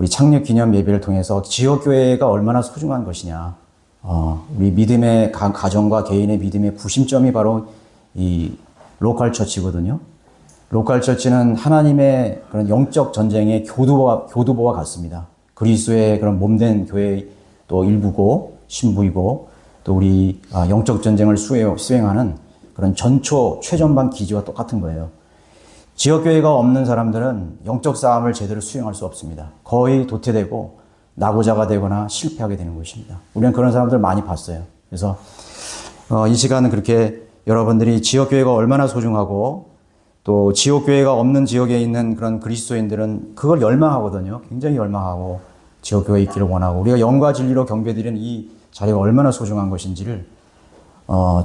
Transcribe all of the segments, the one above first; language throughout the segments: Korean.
우리 창립 기념 예배를 통해서 지역교회가 얼마나 소중한 것이냐. 우리 믿음의 가정과 개인의 믿음의 구심점이 바로 이 로컬 처치거든요. 로컬 처치는 하나님의 그런 영적 전쟁의 교두보와 같습니다. 그리스도의 그런 몸된 교회 또 일부고 신부이고 또 우리 영적 전쟁을 수행하는 그런 전초 최전방 기지와 똑같은 거예요. 지역교회가 없는 사람들은 영적 싸움을 제대로 수행할 수 없습니다. 거의 도태되고 낙오자가 되거나 실패하게 되는 것입니다. 우리는 그런 사람들 많이 봤어요. 그래서 이 시간은 그렇게 여러분들이 지역교회가 얼마나 소중하고 또 지역교회가 없는 지역에 있는 그런 그리스도인들은 그걸 열망하거든요. 굉장히 열망하고 지역교회에 있기를 원하고 우리가 영과 진리로 경배드리는 이 자리가 얼마나 소중한 것인지를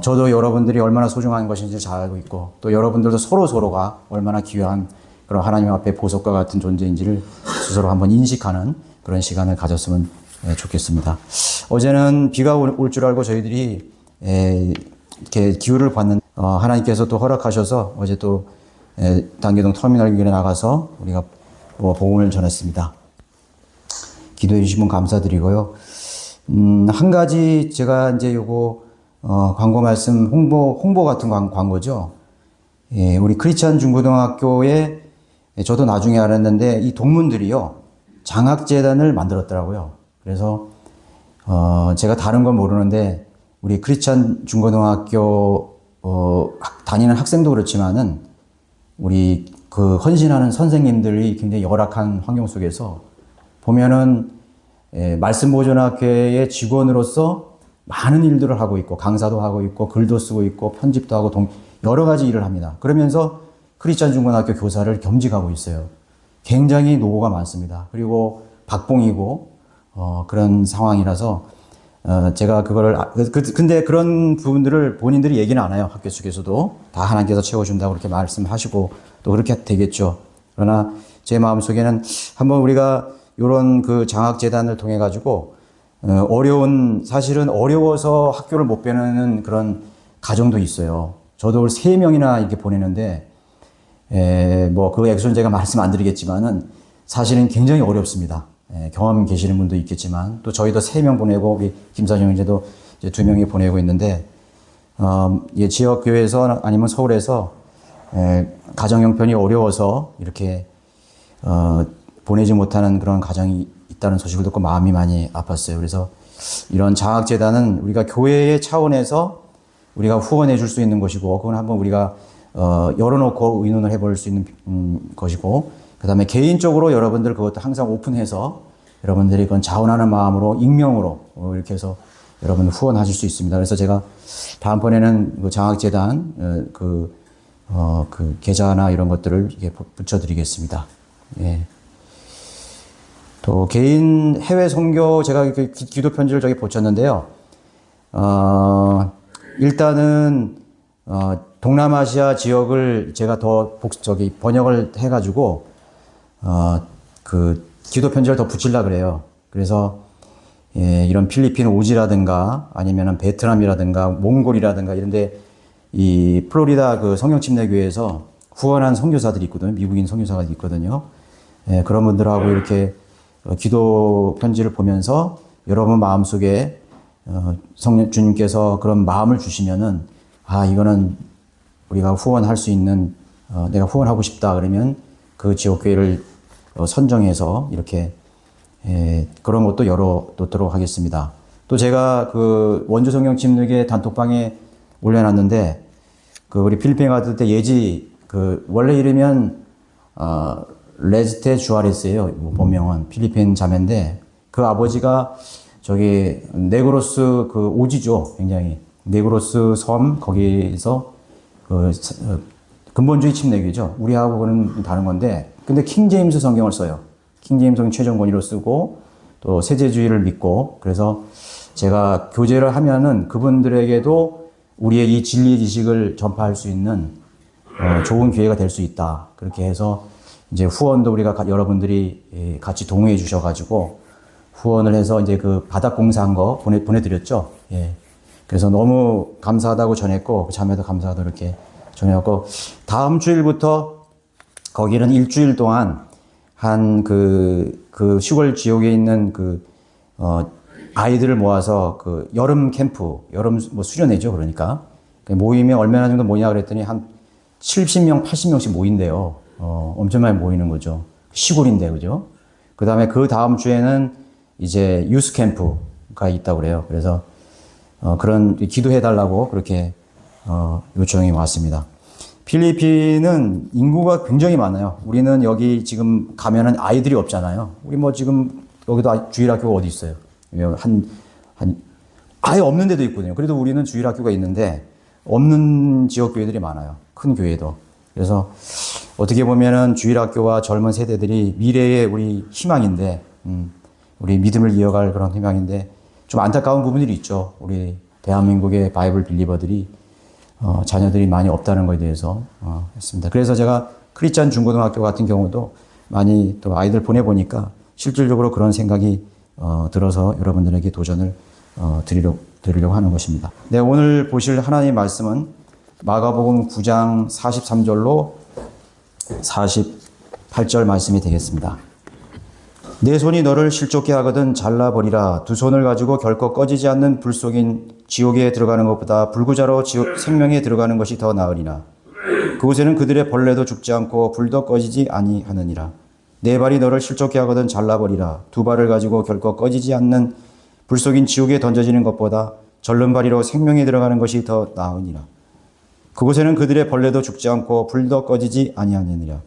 저도 여러분들이 얼마나 소중한 것인지 잘 알고 있고 또 여러분들도 서로가 얼마나 귀한 그런 하나님 앞에 보석과 같은 존재인지를 스스로 한번 인식하는 그런 시간을 가졌으면 좋겠습니다. 어제는 비가 올 줄 알고 저희들이 이렇게 기후를 봤는데 하나님께서 또 허락하셔서 어제 또 단계동 터미널 길에 나가서 우리가 복음을 전했습니다. 기도해 주신 분 감사드리고요. 한 가지 제가 이제 요거 광고 말씀 홍보 같은 광고죠. 예, 우리 크리스찬 중고등학교에 저도 나중에 알았는데 이 동문들이요 장학재단을 만들었더라고요. 그래서 제가 다른 건 모르는데 우리 크리스찬 중고등학교 다니는 학생도 그렇지만은 우리 그 헌신하는 선생님들이 굉장히 열악한 환경 속에서 보면은 말씀보존학회의 직원으로서 많은 일들을 하고 있고 강사도 하고 있고 글도 쓰고 있고 편집도 하고 여러 가지 일을 합니다. 그러면서 크리스찬 중고등학교 교사를 겸직하고 있어요. 굉장히 노고가 많습니다. 그리고 박봉이고 그런 상황이라서 제가 그거를 근데 그런 부분들을 본인들이 얘기는 안 해요. 학교 측에서도 다 하나님께서 채워준다고 그렇게 말씀하시고 또 그렇게 되겠죠. 그러나 제 마음속에는 한번 우리가 이런 그 장학재단을 통해 가지고 사실은 어려워서 학교를 못 보내는 그런 가정도 있어요. 저도 3명이나 이렇게 보내는데 그 액수는 제가 말씀 안 드리겠지만은 사실은 굉장히 어렵습니다. 경험 계시는 분도 있겠지만 또 저희도 3명 보내고 우리 김사정 형제도 이제 2명이 보내고 있는데 지역 교회에서 아니면 서울에서 가정 형편이 어려워서 이렇게 보내지 못하는 그런 가정이 있다는 소식을 듣고 마음이 많이 아팠어요. 그래서 이런 장학재단은 우리가 교회의 차원에서 우리가 후원해 줄 수 있는 것이고 그건 한번 우리가 열어놓고 의논을 해볼 수 있는 것이고 그 다음에 개인적으로 여러분들 그것도 항상 오픈해서 여러분들이 그건 자원하는 마음으로 익명으로 이렇게 해서 여러분 후원하실 수 있습니다. 그래서 제가 다음번에는 그 장학재단 그 계좌나 이런 것들을 이렇게 붙여드리겠습니다. 예. 또 개인 해외 선교 제가 기도 편지를 저기 붙였는데요. 일단은 동남아시아 지역을 제가 더 번역을 해가지고 그 기도 편지를 더 붙이려 그래요. 그래서 이런 필리핀 오지라든가 아니면은 베트남이라든가 몽골이라든가 이런데 이 플로리다 그 성경침례교회에서 후원한 선교사들이 있거든요. 미국인 선교사가 있거든요. 그런 분들하고 이렇게 기도 편지를 보면서 여러분 마음속에 주님께서 그런 마음을 주시면은 이거는 우리가 후원할 수 있는 내가 후원하고 싶다 그러면 그 지역교회를 선정해서 이렇게 그런 것도 열어놓도록 하겠습니다. 또 제가 그 원주 성경침례교회 단톡방에 올려놨는데 그 우리 필리핀 갔을 때 원래 이름은 레즈테 주아레스예요. 본명은 필리핀 자매인데 그 아버지가 저기 네그로스 그 오지죠. 굉장히 네그로스 섬 거기서 그 근본주의 침례교죠. 우리하고는 다른 건데 근데 킹제임스 성경을 써요. 킹제임스 성경 최종 권위로 쓰고 또 세제주의를 믿고 그래서 제가 교제를 하면은 그분들에게도 우리의 이 진리의 지식을 전파할 수 있는 좋은 기회가 될 수 있다. 그렇게 해서 이제 후원도 우리가 여러분들이 같이 동의해 주셔가지고 후원을 해서 이제 그 바닥 공사한 거 보내드렸죠. 예. 그래서 너무 감사하다고 전했고, 자매도 감사하다고 이렇게 전해갖고, 다음 주일부터 거기는 일주일 동안 한 그 시골 지역에 있는 아이들을 모아서 여름 캠프, 여름 뭐 수련회죠. 그러니까. 모임에 얼마나 정도 모이냐 그랬더니 한 70명, 80명씩 모인대요. 엄청 많이 모이는 거죠. 시골인데, 그죠? 그 다음에 그 다음 주에는 이제 유스 캠프가 있다고 그래요. 그래서, 그런 기도해달라고 그렇게, 요청이 왔습니다. 필리핀은 인구가 굉장히 많아요. 우리는 여기 지금 가면은 아이들이 없잖아요. 우리 뭐 지금 여기도 주일학교가 어디 있어요? 아예 없는 데도 있거든요. 그래도 우리는 주일학교가 있는데 없는 지역 교회들이 많아요. 큰 교회도. 그래서 어떻게 보면은 주일학교와 젊은 세대들이 미래의 우리 희망인데, 우리 믿음을 이어갈 그런 희망인데 좀 안타까운 부분들이 있죠. 우리 대한민국의 바이블 빌리버들이 자녀들이 많이 없다는 것에 대해서 했습니다. 그래서 제가 크리스찬 중고등학교 같은 경우도 많이 또 아이들 보내보니까 실질적으로 그런 생각이 들어서 여러분들에게 도전을 드리려고 하는 것입니다. 네, 오늘 보실 하나님의 말씀은 마가복음 9장 43절로 48절 말씀이 되겠습니다. 내 손이 너를 실족게 하거든 잘라버리라. 두 손을 가지고 결코 꺼지지 않는 불 속인 지옥에 들어가는 것보다 불구자로 생명에 들어가는 것이 더 나으리라. 그곳에는 그들의 벌레도 죽지 않고 불도 꺼지지 아니하느니라. 네 발이 너를 실족게 하거든 잘라버리라. 두 발을 가지고 결코 꺼지지 않는 불 속인 지옥에 던져지는 것보다 절름발이로 생명에 들어가는 것이 더 나으니라. 그곳에는 그들의 벌레도 죽지 않고 불도 꺼지지 아니하느니라.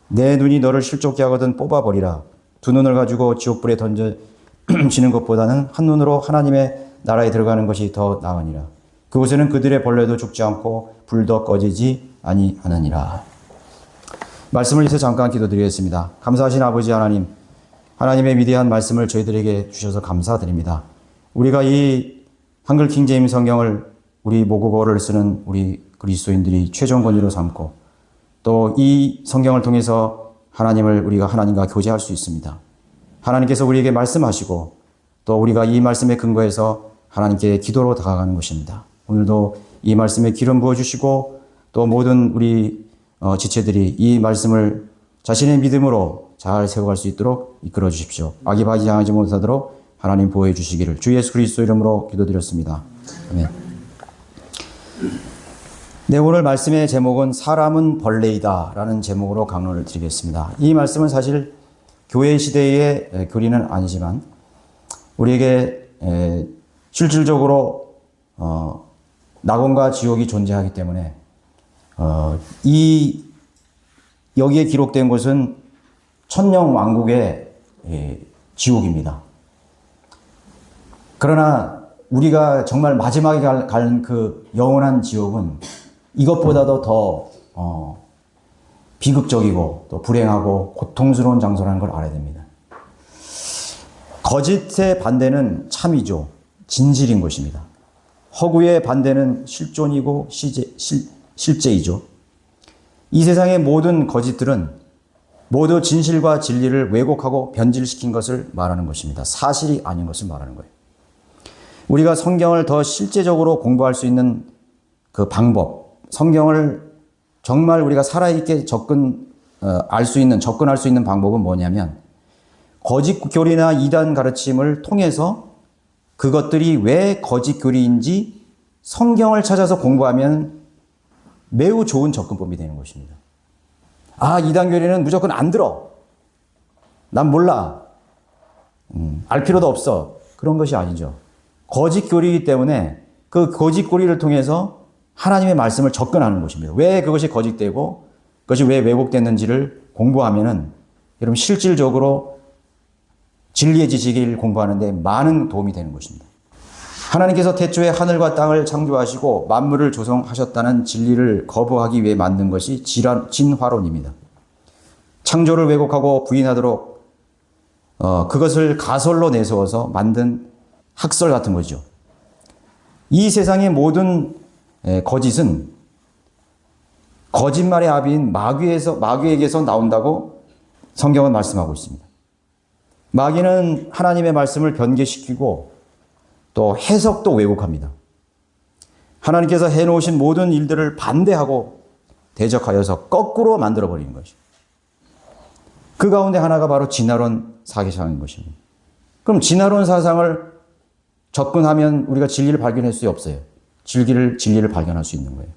내 눈이 너를 실족게 하거든 뽑아버리라. 두 눈을 가지고 지옥불에 던져지는 것보다는 한 눈으로 하나님의 나라에 들어가는 것이 더 나으니라. 그곳에는 그들의 벌레도 죽지 않고 불도 꺼지지 아니하느니라. 말씀을 위해서 잠깐 기도드리겠습니다. 감사하신 아버지 하나님, 하나님의 위대한 말씀을 저희들에게 주셔서 감사드립니다. 우리가 이 한글 킹제임 성경을 우리 모국어를 쓰는 우리 그리스도인들이 최종 권위로 삼고 또 이 성경을 통해서 하나님을 우리가 하나님과 교제할 수 있습니다. 하나님께서 우리에게 말씀하시고 또 우리가 이 말씀에 근거해서 하나님께 기도로 다가가는 것입니다. 오늘도 이 말씀에 기름 부어주시고 또 모든 우리 지체들이 이 말씀을 자신의 믿음으로 잘 세워갈 수 있도록 이끌어 주십시오. 악이 바지하지 못하도록 하나님 보호해 주시기를 주 예수 그리스도 이름으로 기도드렸습니다. 아멘. 네, 오늘 말씀의 제목은 사람은 벌레이다 라는 제목으로 강론을 드리겠습니다. 이 말씀은 사실 교회 시대의 교리는 아니지만 우리에게 실질적으로 낙원과 지옥이 존재하기 때문에 여기에 기록된 것은 천령 왕국의 지옥입니다. 그러나 우리가 정말 마지막에 갈 그 영원한 지옥은 이것보다도 더 비극적이고 또 불행하고 고통스러운 장소라는 걸 알아야 됩니다. 거짓의 반대는 참이죠. 진실인 것입니다. 허구의 반대는 실존이고 실제이죠. 이 세상의 모든 거짓들은 모두 진실과 진리를 왜곡하고 변질시킨 것을 말하는 것입니다. 사실이 아닌 것을 말하는 거예요. 우리가 성경을 더 실제적으로 공부할 수 있는 그 방법, 성경을 정말 우리가 살아있게 접근할 수 있는 방법은 뭐냐면 거짓 교리나 이단 가르침을 통해서 그것들이 왜 거짓 교리인지 성경을 찾아서 공부하면 매우 좋은 접근법이 되는 것입니다. 아, 이단 교리는 무조건 안 들어. 난 몰라. 알 필요도 없어. 그런 것이 아니죠. 거짓 교리이기 때문에 그 거짓 교리를 통해서 하나님의 말씀을 접근하는 것입니다. 왜 그것이 거짓되고 그것이 왜 왜곡됐는지를 공부하면은 여러분 실질적으로 진리의 지식을 공부하는데 많은 도움이 되는 것입니다. 하나님께서 태초에 하늘과 땅을 창조하시고 만물을 조성하셨다는 진리를 거부하기 위해 만든 것이 진화론입니다. 창조를 왜곡하고 부인하도록 그것을 가설로 내세워서 만든 학설 같은 거죠. 이 세상의 모든 거짓은 거짓말의 아비인 마귀에게서 나온다고 성경은 말씀하고 있습니다. 마귀는 하나님의 말씀을 변개시키고 또 해석도 왜곡합니다. 하나님께서 해놓으신 모든 일들을 반대하고 대적하여서 거꾸로 만들어버리는 것이죠. 그 가운데 하나가 바로 진화론 사상인 것입니다. 그럼 진화론 사상을 접근하면 우리가 진리를 발견할 수 없어요. 진리를 발견할 수 있는 거예요.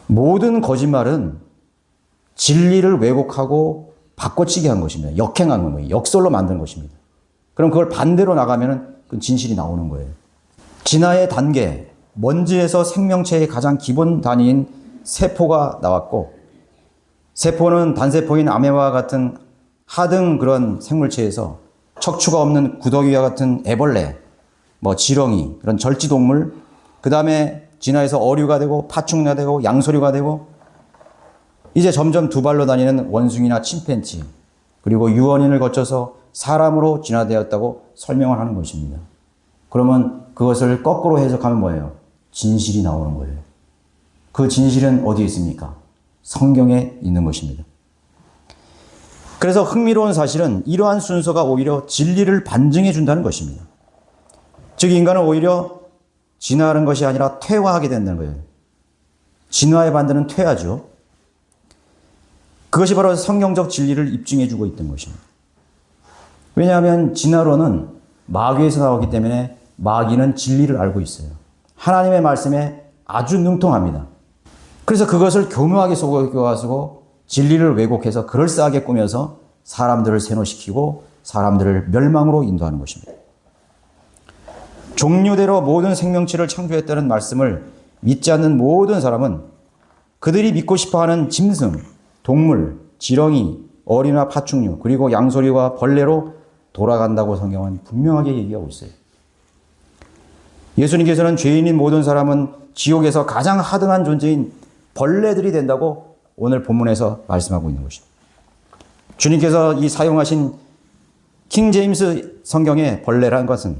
모든 거짓말은 진리를 왜곡하고 바꿔치기 한 것입니다. 역행한 거예요. 역설로 만든 것입니다. 그럼 그걸 반대로 나가면 그 진실이 나오는 거예요. 진화의 단계, 먼지에서 생명체의 가장 기본 단위인 세포가 나왔고, 세포는 단세포인 아메바와 같은 하등 그런 생물체에서 척추가 없는 구더기와 같은 애벌레, 지렁이, 그런 절지동물, 그 다음에 진화해서 어류가 되고 파충류가 되고 양서류가 되고 이제 점점 두 발로 다니는 원숭이나 침팬지, 그리고 유언인을 거쳐서 사람으로 진화되었다고 설명을 하는 것입니다. 그러면 그것을 거꾸로 해석하면 뭐예요? 진실이 나오는 거예요. 그 진실은 어디에 있습니까? 성경에 있는 것입니다. 그래서 흥미로운 사실은 이러한 순서가 오히려 진리를 반증해 준다는 것입니다. 즉 인간은 오히려 진화하는 것이 아니라 퇴화하게 된다는 거예요. 진화의 반대는 퇴화죠. 그것이 바로 성경적 진리를 입증해 주고 있던 것입니다. 왜냐하면 진화론은 마귀에서 나오기 때문에 마귀는 진리를 알고 있어요. 하나님의 말씀에 아주 능통합니다. 그래서 그것을 교묘하게 속여가지고 진리를 왜곡해서 그럴싸하게 꾸며서 사람들을 세뇌시키고 사람들을 멸망으로 인도하는 것입니다. 종류대로 모든 생명체를 창조했다는 말씀을 믿지 않는 모든 사람은 그들이 믿고 싶어하는 짐승, 동물, 지렁이, 어리나 파충류, 그리고 양소리와 벌레로 돌아간다고 성경은 분명하게 얘기하고 있어요. 예수님께서는 죄인인 모든 사람은 지옥에서 가장 하등한 존재인 벌레들이 된다고 오늘 본문에서 말씀하고 있는 것입니다. 주님께서 이 사용하신 킹 제임스 성경의 벌레라는 것은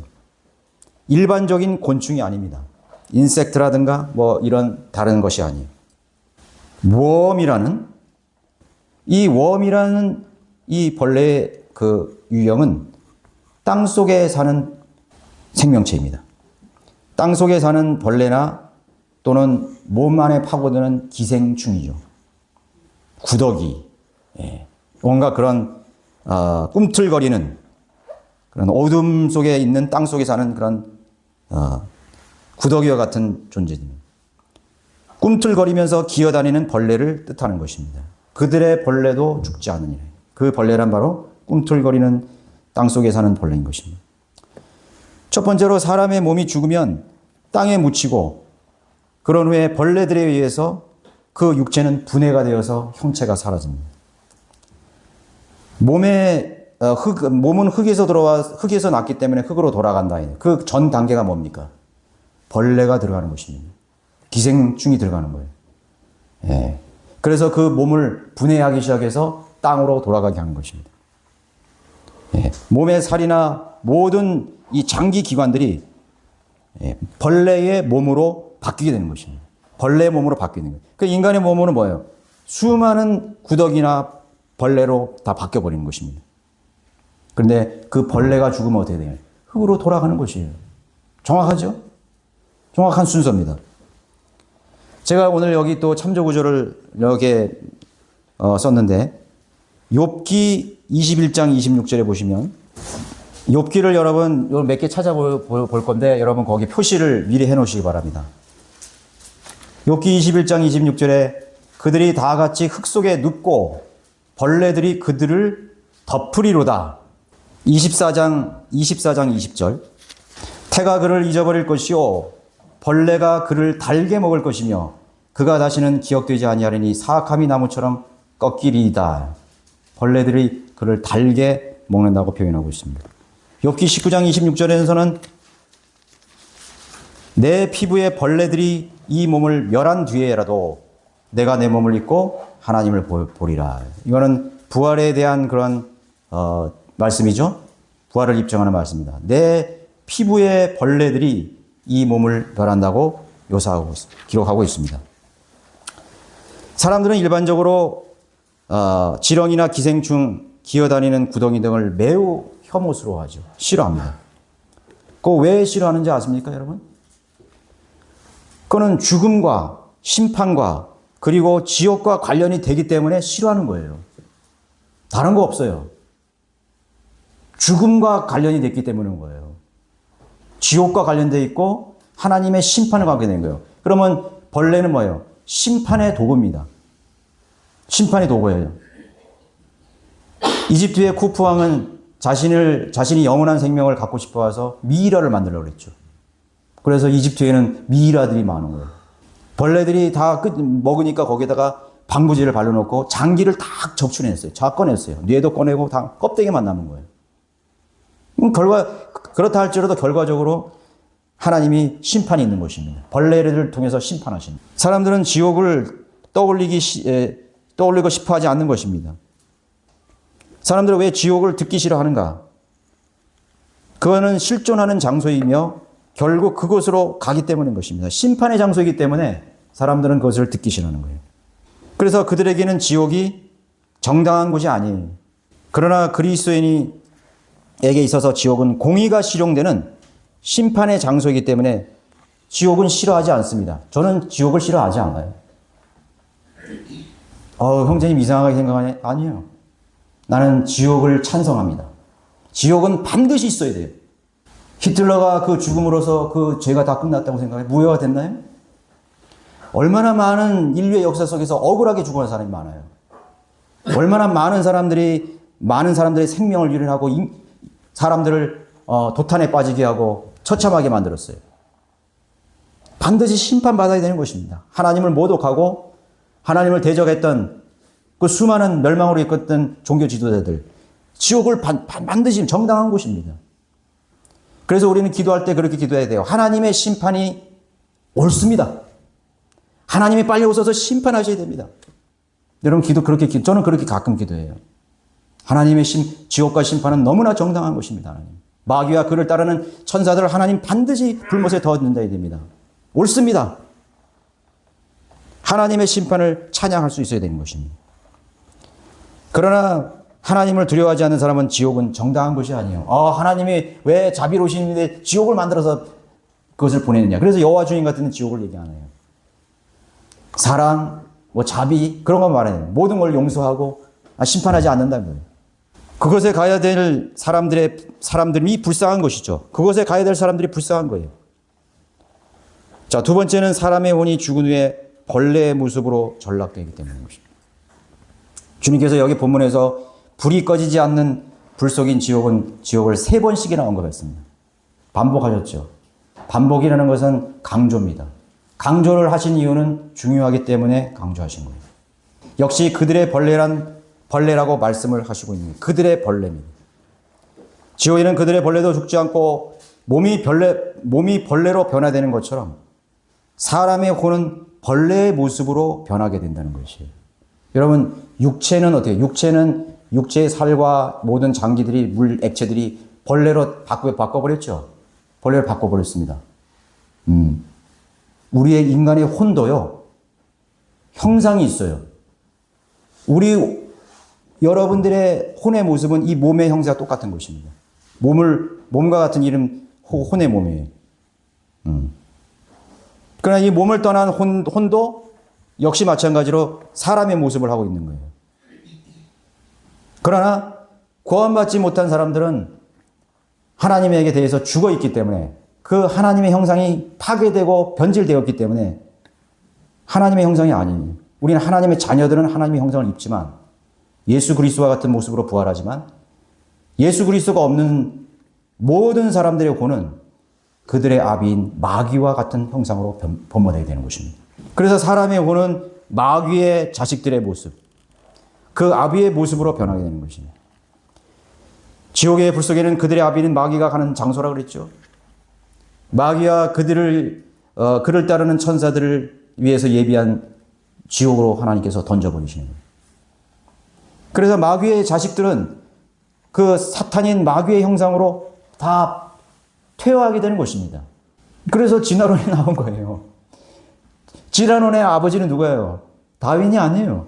일반적인 곤충이 아닙니다. 인섹트라든가 이런 다른 것이 아니에요. 웜이라는 이 벌레의 그 유형은 땅 속에 사는 생명체입니다. 땅 속에 사는 벌레나 또는 몸 안에 파고드는 기생충이죠. 구더기, 뭔가 그런 꿈틀거리는 그런 어둠 속에 있는 땅 속에 사는 그런 구더기와 같은 존재입니다. 꿈틀거리면서 기어다니는 벌레를 뜻하는 것입니다. 그들의 벌레도 죽지 않으니라. 그 벌레란 바로 꿈틀거리는 땅 속에 사는 벌레인 것입니다. 첫 번째로 사람의 몸이 죽으면 땅에 묻히고 그런 후에 벌레들에 의해서 그 육체는 분해가 되어서 형체가 사라집니다. 몸은 흙에서 났기 때문에 흙으로 돌아간다. 그 전 단계가 뭡니까? 벌레가 들어가는 것입니다. 기생충이 들어가는 거예요. 그래서 그 몸을 분해하기 시작해서 땅으로 돌아가게 하는 것입니다. 몸의 살이나 모든 이 장기 기관들이 벌레의 몸으로 바뀌게 되는 것입니다. 벌레의 몸으로 바뀌는 거예요. 그 인간의 몸은 뭐예요? 수많은 구더기나 벌레로 다 바뀌어버리는 것입니다. 그런데 그 벌레가 죽으면 어떻게 돼요? 흙으로 돌아가는 것이에요. 정확하죠? 정확한 순서입니다. 제가 오늘 여기 또 참조구조를 여기에 썼는데 욥기 21장 26절에 보시면 욥기를 여러분 몇 개 찾아볼 건데 여러분 거기 표시를 미리 해놓으시기 바랍니다. 욥기 21장 26절에 그들이 다 같이 흙 속에 눕고 벌레들이 그들을 덮으리로다. 24장 20절 태가 그를 잊어버릴 것이요 벌레가 그를 달게 먹을 것이며 그가 다시는 기억되지 아니하리니 사악함이 나무처럼 꺾이리이다. 벌레들이 그를 달게 먹는다고 표현하고 있습니다. 욥기 19장 26절에서는 내 피부에 벌레들이 이 몸을 멸한 뒤에라도 내가 내 몸을 입고 하나님을 보리라. 이거는 부활에 대한 그런 말씀이죠. 부활을 입증하는 말씀입니다. 내 피부에 벌레들이 이 몸을 멸한다고 묘사하고 기록하고 있습니다. 사람들은 일반적으로 지렁이나 기생충, 기어다니는 구덩이 등을 매우 혐오스러워하죠. 싫어합니다. 그거 왜 싫어하는지 아십니까, 여러분? 그거는 죽음과 심판과 그리고 지옥과 관련이 되기 때문에 싫어하는 거예요. 다른 거 없어요. 죽음과 관련이 됐기 때문인 거예요. 지옥과 관련되어 있고 하나님의 심판을 받게 된 거예요. 그러면 벌레는 뭐예요? 심판의 도구입니다. 심판의 도구예요. 이집트의 쿠프 왕은 자신이 영원한 생명을 갖고 싶어 와서 미이라를 만들려고 그랬죠. 그래서 이집트에는 미이라들이 많은 거예요. 벌레들이 다 먹으니까 거기다가 방부제를 발라놓고 장기를 딱 적출해냈어요. 다 꺼냈어요. 뇌도 꺼내고 다 껍데기만 남은 거예요. 그렇다 할지라도 결과적으로 하나님이 심판이 있는 것입니다. 벌레를 통해서 심판하십니다. 사람들은 지옥을 떠올리고 싶어 하지 않는 것입니다. 사람들은 왜 지옥을 듣기 싫어하는가? 그거는 실존하는 장소이며 결국 그곳으로 가기 때문인 것입니다. 심판의 장소이기 때문에 사람들은 그것을 듣기 싫어하는 거예요. 그래서 그들에게는 지옥이 정당한 곳이 아니에요. 그러나 그리스도인에게 있어서 지옥은 공의가 실용되는 심판의 장소이기 때문에 지옥은 싫어하지 않습니다. 저는 지옥을 싫어하지 않아요. 형제님 이상하게 생각하냐? 아니에요. 나는 지옥을 찬성합니다. 지옥은 반드시 있어야 돼요. 히틀러가 그 죽음으로써 그 죄가 다 끝났다고 생각해 무효가 됐나요? 얼마나 많은 인류의 역사 속에서 억울하게 죽어간 사람이 많아요. 얼마나 많은 사람들의 생명을 유린하고 사람들을 도탄에 빠지게 하고 처참하게 만들었어요. 반드시 심판받아야 되는 것입니다. 하나님을 모독하고 하나님을 대적했던 그 수많은 멸망으로 이끌었던 종교 지도자들, 지옥을 반드시 정당한 곳입니다. 그래서 우리는 기도할 때 그렇게 기도해야 돼요. 하나님의 심판이 옳습니다. 하나님이 빨리 오셔서 심판하셔야 됩니다. 여러분 저는 그렇게 가끔 기도해요. 하나님의 지옥과 심판은 너무나 정당한 것입니다. 하나님. 마귀와 그를 따르는 천사들을 하나님 반드시 불못에 넣어야 됩니다. 옳습니다. 하나님의 심판을 찬양할 수 있어야 되는 것입니다. 그러나 하나님을 두려워하지 않는 사람은 지옥은 정당한 것이 아니에요. 하나님이 왜 자비로우신데 지옥을 만들어서 그것을 보내느냐. 그래서 여호와 주인 같은 지옥을 얘기 안 해요. 사랑, 자비 그런 거 말해요. 모든 걸 용서하고 심판하지 않는다는 거예요. 그것에 가야 될 사람들이 불쌍한 것이죠. 그것에 가야 될 사람들이 불쌍한 거예요. 자, 두 번째는 사람의 혼이 죽은 후에 벌레의 모습으로 전락되기 때문인 것입니다. 주님께서 여기 본문에서 불이 꺼지지 않는 불 속인 지옥을 3번씩이나 언급했습니다. 반복하셨죠. 반복이라는 것은 강조입니다. 강조를 하신 이유는 중요하기 때문에 강조하신 거예요. 역시 그들의 벌레라고 말씀을 하시고 있는 거예요. 그들의 벌레입니다. 지옥에는 그들의 벌레도 죽지 않고 몸이 벌레로 변화되는 것처럼 사람의 혼은 벌레의 모습으로 변하게 된다는 것이에요. 여러분, 육체는 어때요? 육체의 살과 모든 장기들이, 액체들이 벌레로 바꿔버렸죠? 벌레로 바꿔버렸습니다. 우리의 인간의 혼도요, 형상이 있어요. 여러분들의 혼의 모습은 이 몸의 형태가 똑같은 것입니다. 몸과 같은 이름, 혼의 몸이에요. 그러나 이 몸을 떠난 혼도 역시 마찬가지로 사람의 모습을 하고 있는 거예요. 그러나 구원받지 못한 사람들은 하나님에게 대해서 죽어 있기 때문에 그 하나님의 형상이 파괴되고 변질되었기 때문에 하나님의 형상이 아니에요. 우리는 하나님의 자녀들은 하나님의 형상을 입지만 예수 그리스도와 같은 모습으로 부활하지만 예수 그리스도가 없는 모든 사람들의 혼은 그들의 아비인 마귀와 같은 형상으로 변모되게 되는 것입니다. 그래서 사람의 혼은 마귀의 자식들의 모습, 그 아비의 모습으로 변하게 되는 것입니다. 지옥의 불 속에는 그들의 아비는 마귀가 가는 장소라고 그랬죠. 마귀와 그를 따르는 천사들을 위해서 예비한 지옥으로 하나님께서 던져버리시는 거예요. 그래서 마귀의 자식들은 그 사탄인 마귀의 형상으로 다 퇴화하게 되는 것입니다. 그래서 진화론이 나온 거예요. 진화론의 아버지는 누구예요? 다윈이 아니에요.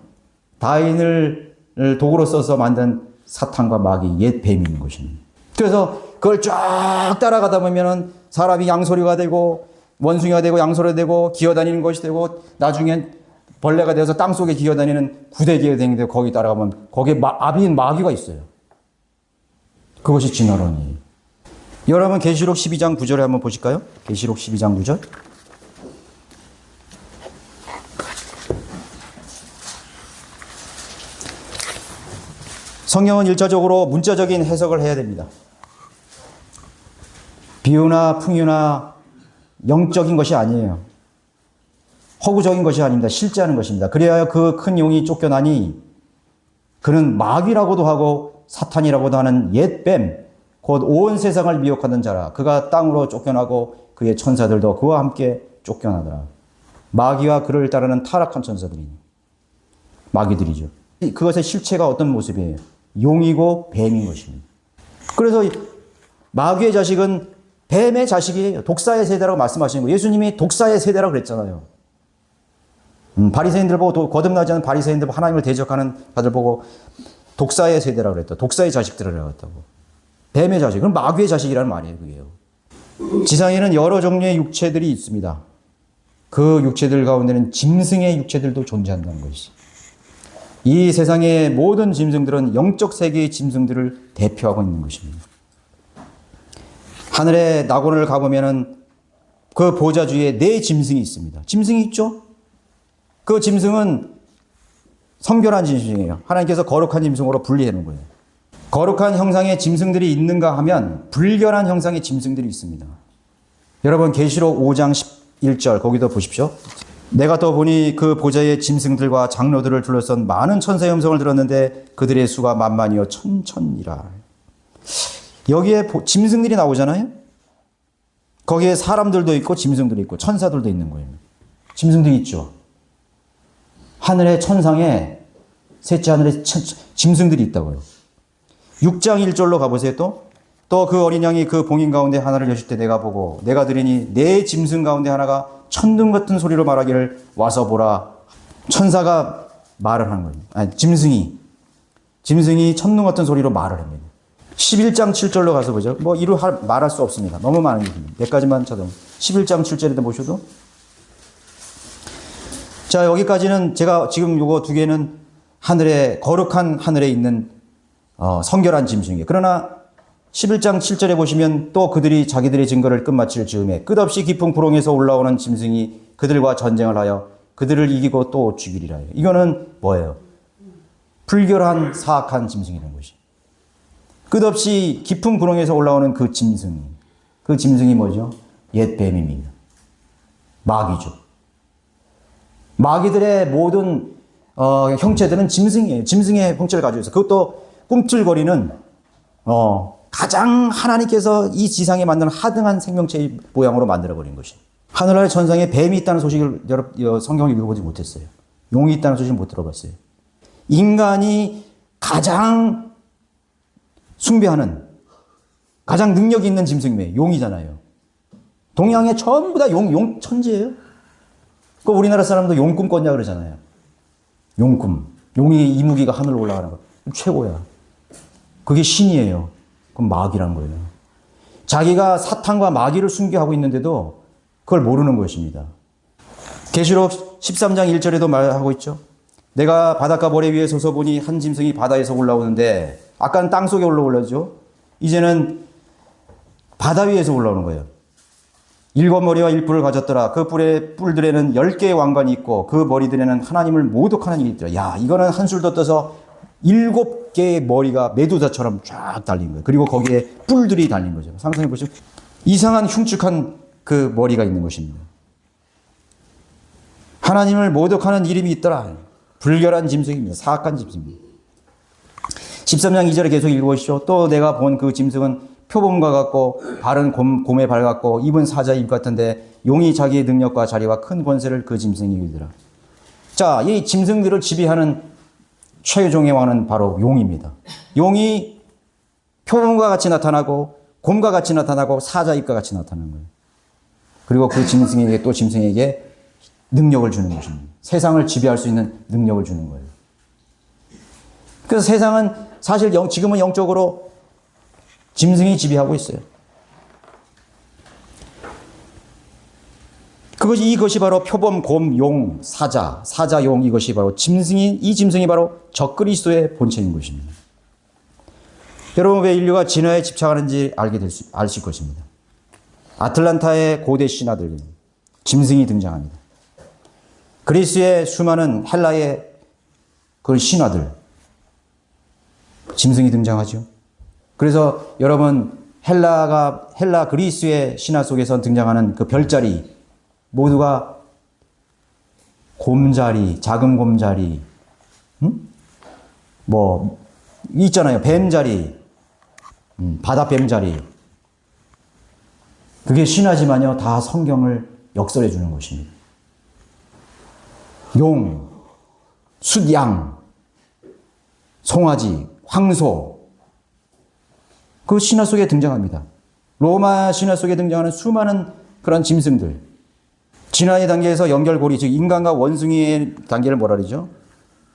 다윈을 도구로 써서 만든 사탄과 마귀, 옛 뱀이 있는 것입니다. 그래서 그걸 쫙 따라가다 보면은 사람이 양소리가 되고 원숭이가 되고 양소리가 되고 기어다니는 것이 되고 나중엔 벌레가 되어서 땅속에 기어다니는 구데기가 되는데 거기 따라가면 거기에 아비인 마귀가 있어요. 그것이 진화론이에요. 여러분 계시록 12장 9절에 한번 보실까요? 계시록 12장 9절. 성경은 일차적으로 문자적인 해석을 해야 됩니다. 비유나 풍유나 영적인 것이 아니에요. 허구적인 것이 아닙니다. 실제 하는 것입니다. 그래야 그 큰 용이 쫓겨나니 그는 마귀라고도 하고 사탄이라고도 하는 옛 뱀, 곧 온 세상을 미혹하는 자라. 그가 땅으로 쫓겨나고 그의 천사들도 그와 함께 쫓겨나더라. 마귀와 그를 따르는 타락한 천사들이니 마귀들이죠. 그것의 실체가 어떤 모습이에요? 용이고 뱀인 것입니다. 그래서 마귀의 자식은 뱀의 자식이에요. 독사의 세대라고 말씀하시는 거예요. 예수님이 독사의 세대라고 그랬잖아요. 바리새인들 보고 거듭나지 않은 바리새인들 하나님을 대적하는 자들 보고 독사의 세대라고 그랬다. 독사의 자식들이라고 했다고. 뱀의 자식. 그럼 마귀의 자식이라는 말이에요. 그게요. 지상에는 여러 종류의 육체들이 있습니다. 그 육체들 가운데는 짐승의 육체들도 존재한다는 것이죠. 이 세상의 모든 짐승들은 영적 세계의 짐승들을 대표하고 있는 것입니다. 하늘의 낙원을 가보면은 그 보좌 주위에 4 짐승이 있습니다. 짐승이 있죠? 그 짐승은 성결한 짐승이에요. 하나님께서 거룩한 짐승으로 분리해 놓은 거예요. 거룩한 형상의 짐승들이 있는가 하면 불결한 형상의 짐승들이 있습니다. 여러분 계시록 5장 11절 거기도 보십시오. 내가 또 보니 그 보좌의 짐승들과 장로들을 둘러싼 많은 천사의 음성을 들었는데 그들의 수가 만만이요 천천이라. 여기에 짐승들이 나오잖아요. 거기에 사람들도 있고 짐승들도 있고 천사들도 있는 거예요. 짐승들이 있죠. 하늘의 천상에 셋째 하늘에 짐승들이 있다고요. 6장 1절로 가보세요. 또 그 어린 양이 그 봉인 가운데 하나를 여실 때 내가 보고 내가 들으니 4 짐승 가운데 하나가 천둥 같은 소리로 말하기를 와서 보라. 천사가 말을 하는 거예요. 아니, 짐승이 천둥 같은 소리로 말을 합니다. 11장 7절로 가서 보죠. 뭐 이루 말할 수 없습니다. 너무 많은 얘기입니다. 몇 가지만 찾아보면 11장 7절에도 보셔도 자, 여기까지는 제가 지금 요거 2개는 거룩한 하늘에 있는 성결한 짐승이에요. 그러나 11장 7절에 보시면 또 그들이 자기들의 증거를 끝마칠 즈음에 끝없이 깊은 구렁에서 올라오는 짐승이 그들과 전쟁을 하여 그들을 이기고 또 죽이리라. 이거는 뭐예요? 불결한 사악한 짐승이라는 것이. 끝없이 깊은 구렁에서 올라오는 그 짐승. 그 짐승이 뭐죠? 옛 뱀입니다. 마귀죠. 마귀들의 모든 형체들은 짐승이에요. 짐승의 형체를 가지고 있어요. 그것도 꿈틀거리는 가장 하나님께서 이 지상에 만든 하등한 생명체의 모양으로 만들어버린 것이. 하늘나라의 천상에 뱀이 있다는 소식을 성경을 읽어보지 못했어요. 용이 있다는 소식을 못 들어봤어요. 인간이 가장 숭배하는 가장 능력이 있는 짐승이에요. 용이잖아요. 동양에 전부 다 용 천지예요. 그 우리나라 사람도 용꿈 꿨냐 그러잖아요. 용꿈. 용이 이무기가 하늘로 올라가는 거. 최고야. 그게 신이에요. 그건 마귀라는 거예요. 자기가 사탄과 마귀를 숭배하고 있는데도 그걸 모르는 것입니다. 계시록 13장 1절에도 말하고 있죠. 내가 바닷가 모래 위에 서서 보니 한 짐승이 바다에서 올라오는데 아까는 땅속에 올라오죠. 이제는 바다 위에서 올라오는 거예요. 7머리와 1뿔을 가졌더라. 그 뿔들에는 10개의 왕관이 있고 그 머리들에는 하나님을 모독하는 일이 있더라. 야, 이거는 한술도 떠서 7개의 머리가 메두사처럼 쫙 달린 거예요. 그리고 거기에 뿔들이 달린 거죠. 상상해 보시면 이상한 흉측한 그 머리가 있는 것입니다. 하나님을 모독하는 이름이 있더라. 불결한 짐승입니다. 사악한 짐승입니다. 13장 2절에 계속 읽어보시죠. 또 내가 본 그 짐승은 표범과 같고 발은 곰의 발 같고 입은 사자의 입 같은데 용이 자기의 능력과 자리와 큰 권세를 그 짐승이 이기더라. 자, 이 짐승들을 지배하는 최종의 왕은 바로 용입니다. 용이 표범과 같이 나타나고 곰과 같이 나타나고 사자 입과 같이 나타나는 거예요. 그리고 그 짐승에게 또 짐승에게 능력을 주는 것입니다. 세상을 지배할 수 있는 능력을 주는 거예요. 그래서 세상은 사실 지금은 영적으로 짐승이 지배하고 있어요. 이것이 바로 표범, 곰, 용, 사자, 용 이것이 바로 이 짐승이 바로 적그리스도의 본체인 것입니다. 여러분 왜 인류가 진화에 집착하는지 아실 것입니다. 아틀란타의 고대 신화들, 짐승이 등장합니다. 그리스의 수많은 헬라의 그 신화들, 짐승이 등장하죠. 그래서 여러분 헬라 그리스의 신화 속에서 등장하는 그 별자리 모두가 곰자리, 작은 곰자리, 뭐 있잖아요. 뱀자리, 바다 뱀자리. 그게 신화지만요, 다 성경을 역설해 주는 것입니다. 용, 숫양, 송아지, 황소. 그 신화 속에 등장합니다. 로마 신화 속에 등장하는 수많은 그런 짐승들. 진화의 단계에서 연결고리, 즉 인간과 원숭이의 단계를 뭐라 그러죠?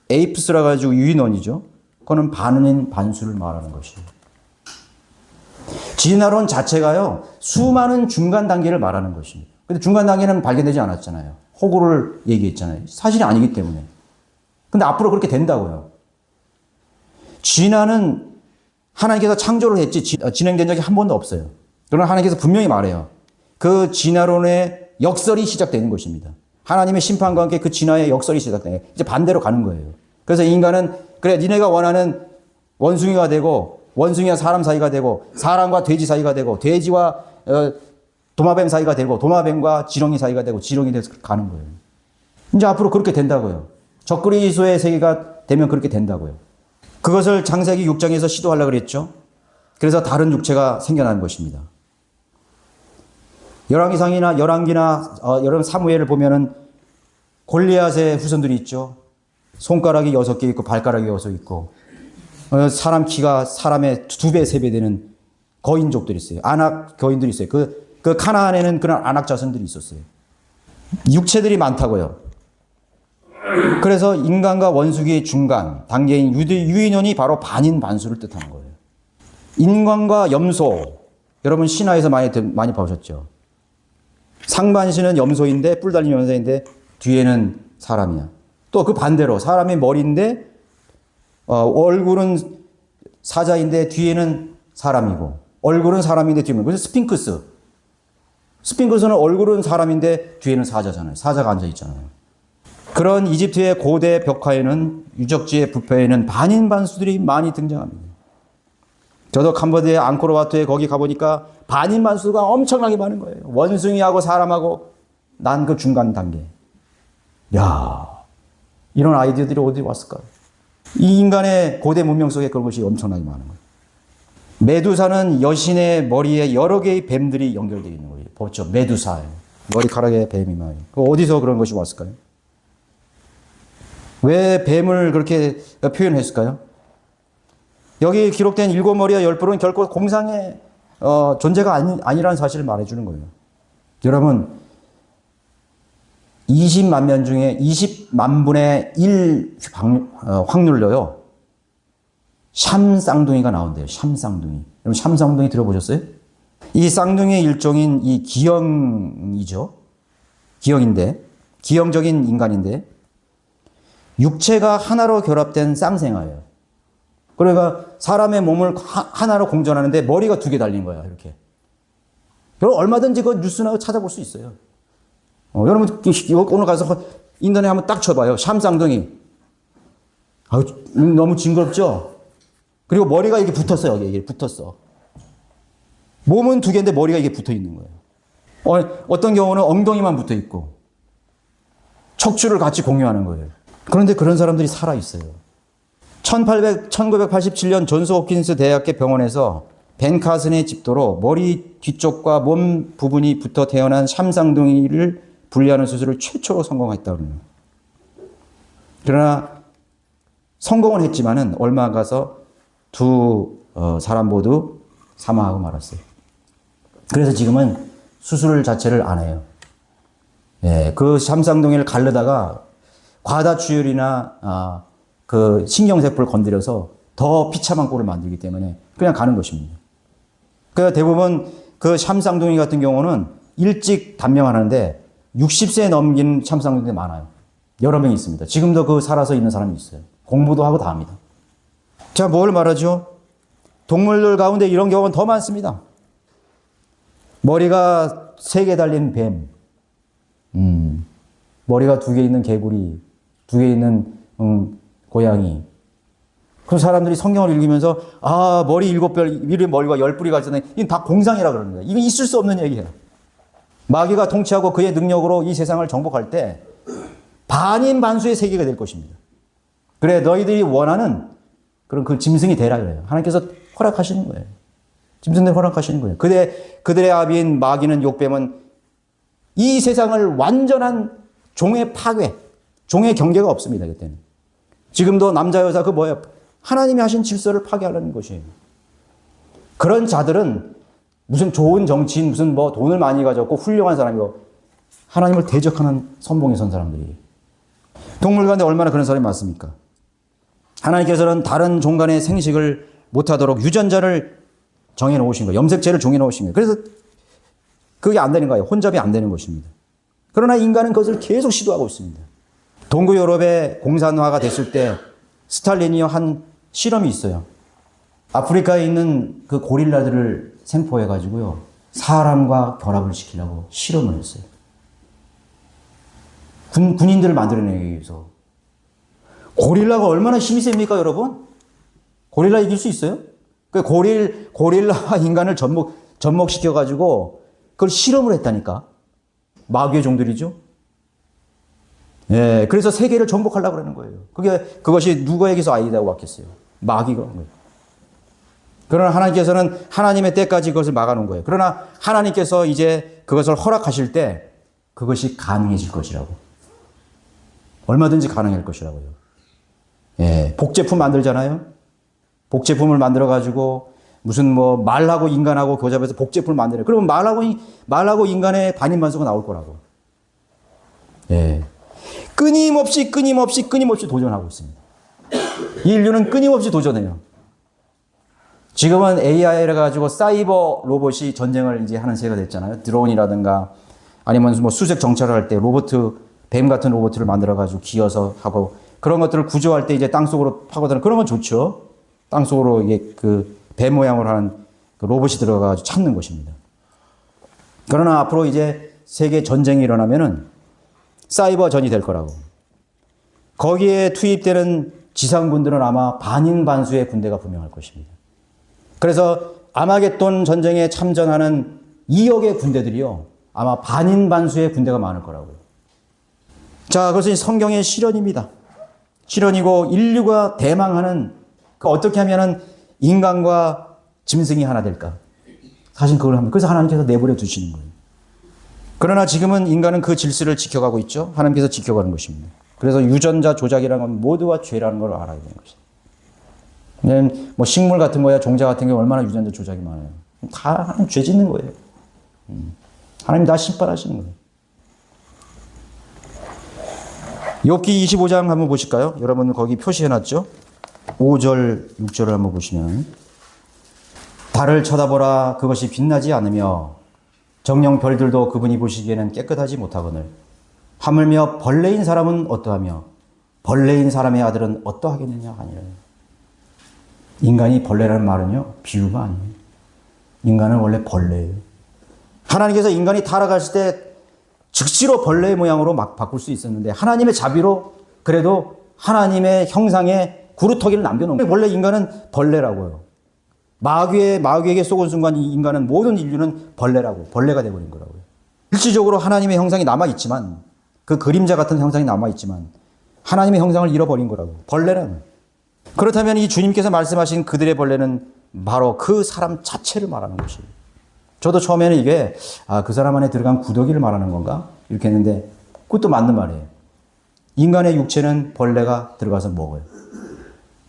에이프스라 가지고 유인원이죠. 그거는 반인 반수를 말하는 것입니다. 진화론 자체가요, 수많은 중간 단계를 말하는 것입니다. 근데 중간 단계는 발견되지 않았잖아요. 호구를 얘기했잖아요. 사실이 아니기 때문에. 근데 앞으로 그렇게 된다고요. 진화는 하나님께서 창조를 했지 진행된 적이 한 번도 없어요. 그러나 하나님께서 분명히 말해요. 그 진화론의 역설이 시작되는 것입니다. 하나님의 심판과 함께 그 진화의 역설이 시작돼요. 이제 반대로 가는 거예요. 그래서 인간은 그래 니네가 원하는 원숭이가 되고 원숭이와 사람 사이가 되고 사람과 돼지 사이가 되고 돼지와 도마뱀 사이가 되고 도마뱀과 지렁이 사이가 되고 지렁이 돼서 가는 거예요. 이제 앞으로 그렇게 된다고요. 적그리스도의 세계가 되면 그렇게 된다고요. 그것을 창세기 6장에서 시도하려고 그랬죠. 그래서 다른 육체가 생겨난 것입니다. 열왕기나 여러분 사무엘을 보면은 골리앗의 후손들이 있죠. 손가락이 6개 있고 발가락이 6 있고 사람 키가 사람의 2배, 3배 되는 거인족들이 있어요. 안악 거인들이 있어요. 그 카나안에는 그런 안악 자손들이 있었어요. 육체들이 많다고요. 그래서 인간과 원숭이의 중간 단계인 유인원이 바로 반인 반수를 뜻하는 거예요. 인간과 염소, 여러분 신화에서 많이 보셨죠. 상반신은 염소인데 뿔 달린 염소인데 뒤에는 사람이야. 또 그 반대로 사람의 머리인데 얼굴은 사자인데 뒤에는 사람이고 얼굴은 사람인데 뒤에는 그래서 스핑크스는 얼굴은 사람인데 뒤에는 사자잖아요. 사자가 앉아 있잖아요. 그런 이집트의 고대 벽화에는 유적지의 부패에는 반인 반수들이 많이 등장합니다. 저도 캄보디아 앙코르와트에 거기 가보니까 반인 반수가 엄청나게 많은 거예요. 원숭이하고 사람하고 난 그 중간 단계. 야, 이런 아이디어들이 어디 왔을까요? 이 인간의 고대 문명 속에 그런 것이 엄청나게 많은 거예요. 메두사는 여신의 머리에 여러 개의 뱀들이 연결되어 있는 거예요. 보죠. 메두사. 머리카락에 뱀이 많아요. 어디서 그런 것이 왔을까요? 왜 뱀을 그렇게 표현했을까요? 여기 기록된 7머리와 10뿔은 결코 공상의 존재가 아니라는 사실을 말해주는 거예요. 여러분, 20만 명 중에 20만 분의 1 확률로요, 샴 쌍둥이가 나온대요. 샴 쌍둥이. 여러분, 샴 쌍둥이 들어보셨어요? 이 쌍둥이의 일종인 이 기형이죠. 기형적인 인간인데, 육체가 하나로 결합된 쌍생아예요. 그러니까 사람의 몸을 하나로 공존하는데 머리가 2개 달린 거야, 이렇게. 여러분, 얼마든지 그 뉴스나 찾아볼 수 있어요. 여러분, 오늘 가서 인터넷 한번 딱 쳐봐요. 샴 쌍둥이. 너무 징그럽죠? 그리고 머리가 이렇게 붙었어요, 여기 붙었어. 몸은 2개인데 머리가 이게 붙어 있는 거예요. 어떤 경우는 엉덩이만 붙어 있고, 척추를 같이 공유하는 거예요. 그런데 그런 사람들이 살아있어요. 1987년 존스 홉킨스 대학의 병원에서 벤 카슨의 집도로 머리 뒤쪽과 몸 부분이 붙어 태어난 샴쌍둥이를 분리하는 수술을 최초로 성공했다고 합니다. 그러나 성공은 했지만은 얼마 안 가서 두 사람 모두 사망하고 말았어요. 그래서 지금은 수술 자체를 안 해요. 예, 그 샴쌍둥이를 가르다가 과다출혈이나 그 신경세포를 건드려서 더 비참한 꼴을 만들기 때문에 그냥 가는 것입니다. 그 대부분 그 샴쌍둥이 같은 경우는 일찍 단명하는데 60세 넘긴 참상들이 많아요. 여러 명 있습니다. 지금도 그 살아서 있는 사람이 있어요. 공부도 하고 다 합니다. 자, 뭘 말하죠? 동물들 가운데 이런 경우는 더 많습니다. 머리가 3개 달린 뱀, 머리가 2개 있는 개구리, 2개 있는 고양이. 그 사람들이 성경을 읽으면서 머리 7별, 위에 머리가 10뿔이가 있었네. 이건 다 공상이라 그러는 거예요. 이건 있을 수 없는 얘기예요. 마귀가 통치하고 그의 능력으로 이 세상을 정복할 때 반인반수의 세계가 될 것입니다. 그래, 너희들이 원하는 그런 그 짐승이 되라 그래요. 하나님께서 허락하시는 거예요. 짐승들 허락하시는 거예요. 그들의 아비인 마귀는, 욕뱀은 이 세상을 완전한 종의 파괴, 종의 경계가 없습니다. 그때는. 지금도 남자 여자 그 뭐예요? 하나님이 하신 질서를 파괴하려는 것이에요. 그런 자들은 무슨 좋은 정치인, 무슨 뭐 돈을 많이 가졌고 훌륭한 사람이고 하나님을 대적하는 선봉에 선 사람들이에요. 동물 가운데 얼마나 그런 사람이 많습니까? 하나님께서는 다른 종 간의 생식을 못하도록 유전자를 정해놓으신 거예요. 염색체를 정해놓으신 거예요. 그래서 그게 안 되는 거예요. 혼잡이 안 되는 것입니다. 그러나 인간은 그것을 계속 시도하고 있습니다. 동구 유럽의 공산화가 됐을 때 스탈린이 한 실험이 있어요. 아프리카에 있는 그 고릴라들을 생포해가지고요, 사람과 결합을 시키려고 실험을 했어요. 군인들을 만들어내기 위해서. 고릴라가 얼마나 힘이 셉니까, 여러분? 고릴라 이길 수 있어요? 그 고릴라와 인간을 접목시켜가지고 그걸 실험을 했다니까. 마귀의 종들이죠. 예, 그래서 세계를 정복하려고 그러는 거예요. 그것이 누구에게서 아이디어가 왔겠어요? 마귀가 온 거예요. 그러나 하나님께서는 하나님의 때까지 그것을 막아놓은 거예요. 그러나 하나님께서 이제 그것을 허락하실 때 그것이 가능해질 것이라고. 얼마든지 가능할 것이라고요. 예, 복제품 만들잖아요. 복제품을 만들어가지고 무슨 뭐 말하고 인간하고 교잡해서 복제품을 만드는. 그러면 말하고 인간의 반인반수가 나올 거라고. 예. 끊임없이 도전하고 있습니다. 인류는 끊임없이 도전해요. 지금은 AI를 가지고 사이버 로봇이 전쟁을 이제 하는 세계가 됐잖아요. 드론이라든가 아니면 뭐 수색 정찰을 할 때 뱀 같은 로봇을 만들어가지고 기어서 하고 그런 것들을 구조할 때 이제 땅속으로 파고드는 그런 건 좋죠. 땅속으로 이게 그 뱀 모양으로 하는 그 로봇이 들어가가지고 찾는 것입니다. 그러나 앞으로 이제 세계 전쟁이 일어나면은 사이버전이 될 거라고. 거기에 투입되는 지상군들은 아마 반인반수의 군대가 분명할 것입니다. 그래서 아마겟돈 전쟁에 참전하는 2억의 군대들이요, 아마 반인반수의 군대가 많을 거라고요. 자, 그것은 성경의 실현입니다. 실현이고 인류가 대망하는, 어떻게 하면은 인간과 짐승이 하나 될까? 사실 그걸 합니다. 그래서 하나님께서 내버려 두시는 거예요. 그러나 지금은 인간은 그 질서를 지켜가고 있죠. 하나님께서 지켜가는 것입니다. 그래서 유전자 조작이라는 건 모두가 죄라는 걸 알아야 되는 것입니다. 뭐 식물 같은 거야, 종자 같은 게 얼마나 유전자 조작이 많아요. 다 하나님 죄 짓는 거예요. 하나님 다 심판하시는 거예요. 욥기 25장 한번 보실까요? 여러분 거기 표시해놨죠? 5절, 6절을 한번 보시면, 달을 쳐다보라 그것이 빛나지 않으며 정령 별들도 그분이 보시기에는 깨끗하지 못하거늘 하물며 벌레인 사람은 어떠하며 벌레인 사람의 아들은 어떠하겠느냐 하니라. 인간이 벌레라는 말은요, 비유가 아니에요. 인간은 원래 벌레예요. 하나님께서 인간이 타락했을 때 즉시로 벌레의 모양으로 막 바꿀 수 있었는데 하나님의 자비로 그래도 하나님의 형상의 구루터기를 남겨놓은 거예요. 원래 인간은 벌레라고요. 마귀에게 속은 순간 이 인간은, 모든 인류는 벌레가 되어버린 거라고요. 일시적으로 하나님의 형상이 남아있지만, 그 그림자 같은 형상이 남아있지만 하나님의 형상을 잃어버린 거라고. 벌레는. 그렇다면 이 주님께서 말씀하신 그들의 벌레는 바로 그 사람 자체를 말하는 것이에요. 저도 처음에는 이게 그 사람 안에 들어간 구더기를 말하는 건가? 이렇게 했는데 그것도 맞는 말이에요. 인간의 육체는 벌레가 들어가서 먹어요.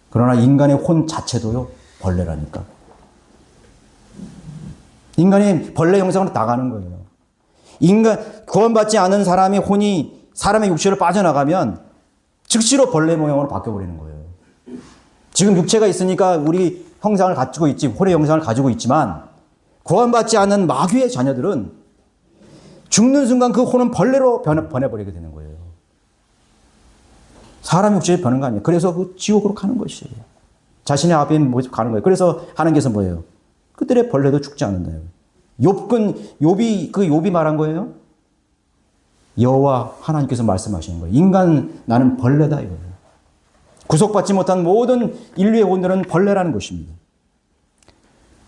그러나 인간의 혼 자체도요, 벌레라니까. 인간이 벌레 형상으로 나가는 거예요. 구원받지 않은 사람의 혼이 사람의 육체를 빠져나가면 즉시로 벌레 모양으로 바뀌어버리는 거예요. 지금 육체가 있으니까 우리 형상을 가지고 있지, 혼의 형상을 가지고 있지만, 구원받지 않은 마귀의 자녀들은 죽는 순간 그 혼은 벌레로 변해버리게 되는 거예요. 사람 육체에 변한 거 아니에요. 그래서 그 지옥으로 가는 것이에요. 자신의 아비는 가는 거예요. 그래서 하나님께서 뭐예요? 그들의 벌레도 죽지 않는다요. 욥이 말한 거예요. 여호와 하나님께서 말씀하시는 거예요. 인간 나는 벌레다 이거예요. 구속받지 못한 모든 인류의 혼들은 벌레라는 것입니다.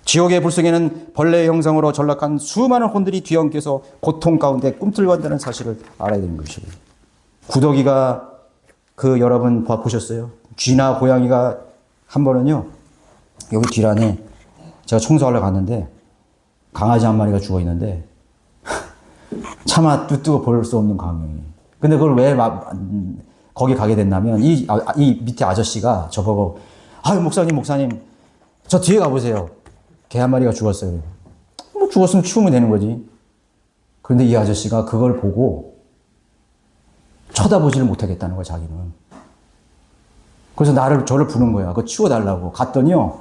지옥의 불속에는 벌레의 형상으로 전락한 수많은 혼들이 뒤엉켜서 고통 가운데 꿈틀거린다는 사실을 알아야 되는 것이에요. 구더기가 여러분 보셨어요? 쥐나 고양이가 한 번은요, 여기 뒷안에 제가 청소하러 갔는데 강아지 한 마리가 죽어 있는데 차마 뜨뜨고 볼 수 없는 광경이에요. 근데 그걸 왜 거기 가게 됐냐면 이 밑에 아저씨가 저보고 아유 목사님 저 뒤에 가보세요. 개 한 마리가 죽었어요. 뭐 죽었으면 치우면 되는 거지. 그런데 이 아저씨가 그걸 보고 쳐다보지를 못하겠다는 거야, 자기는. 그래서 저를 부른 거야. 그거 치워달라고. 갔더니요,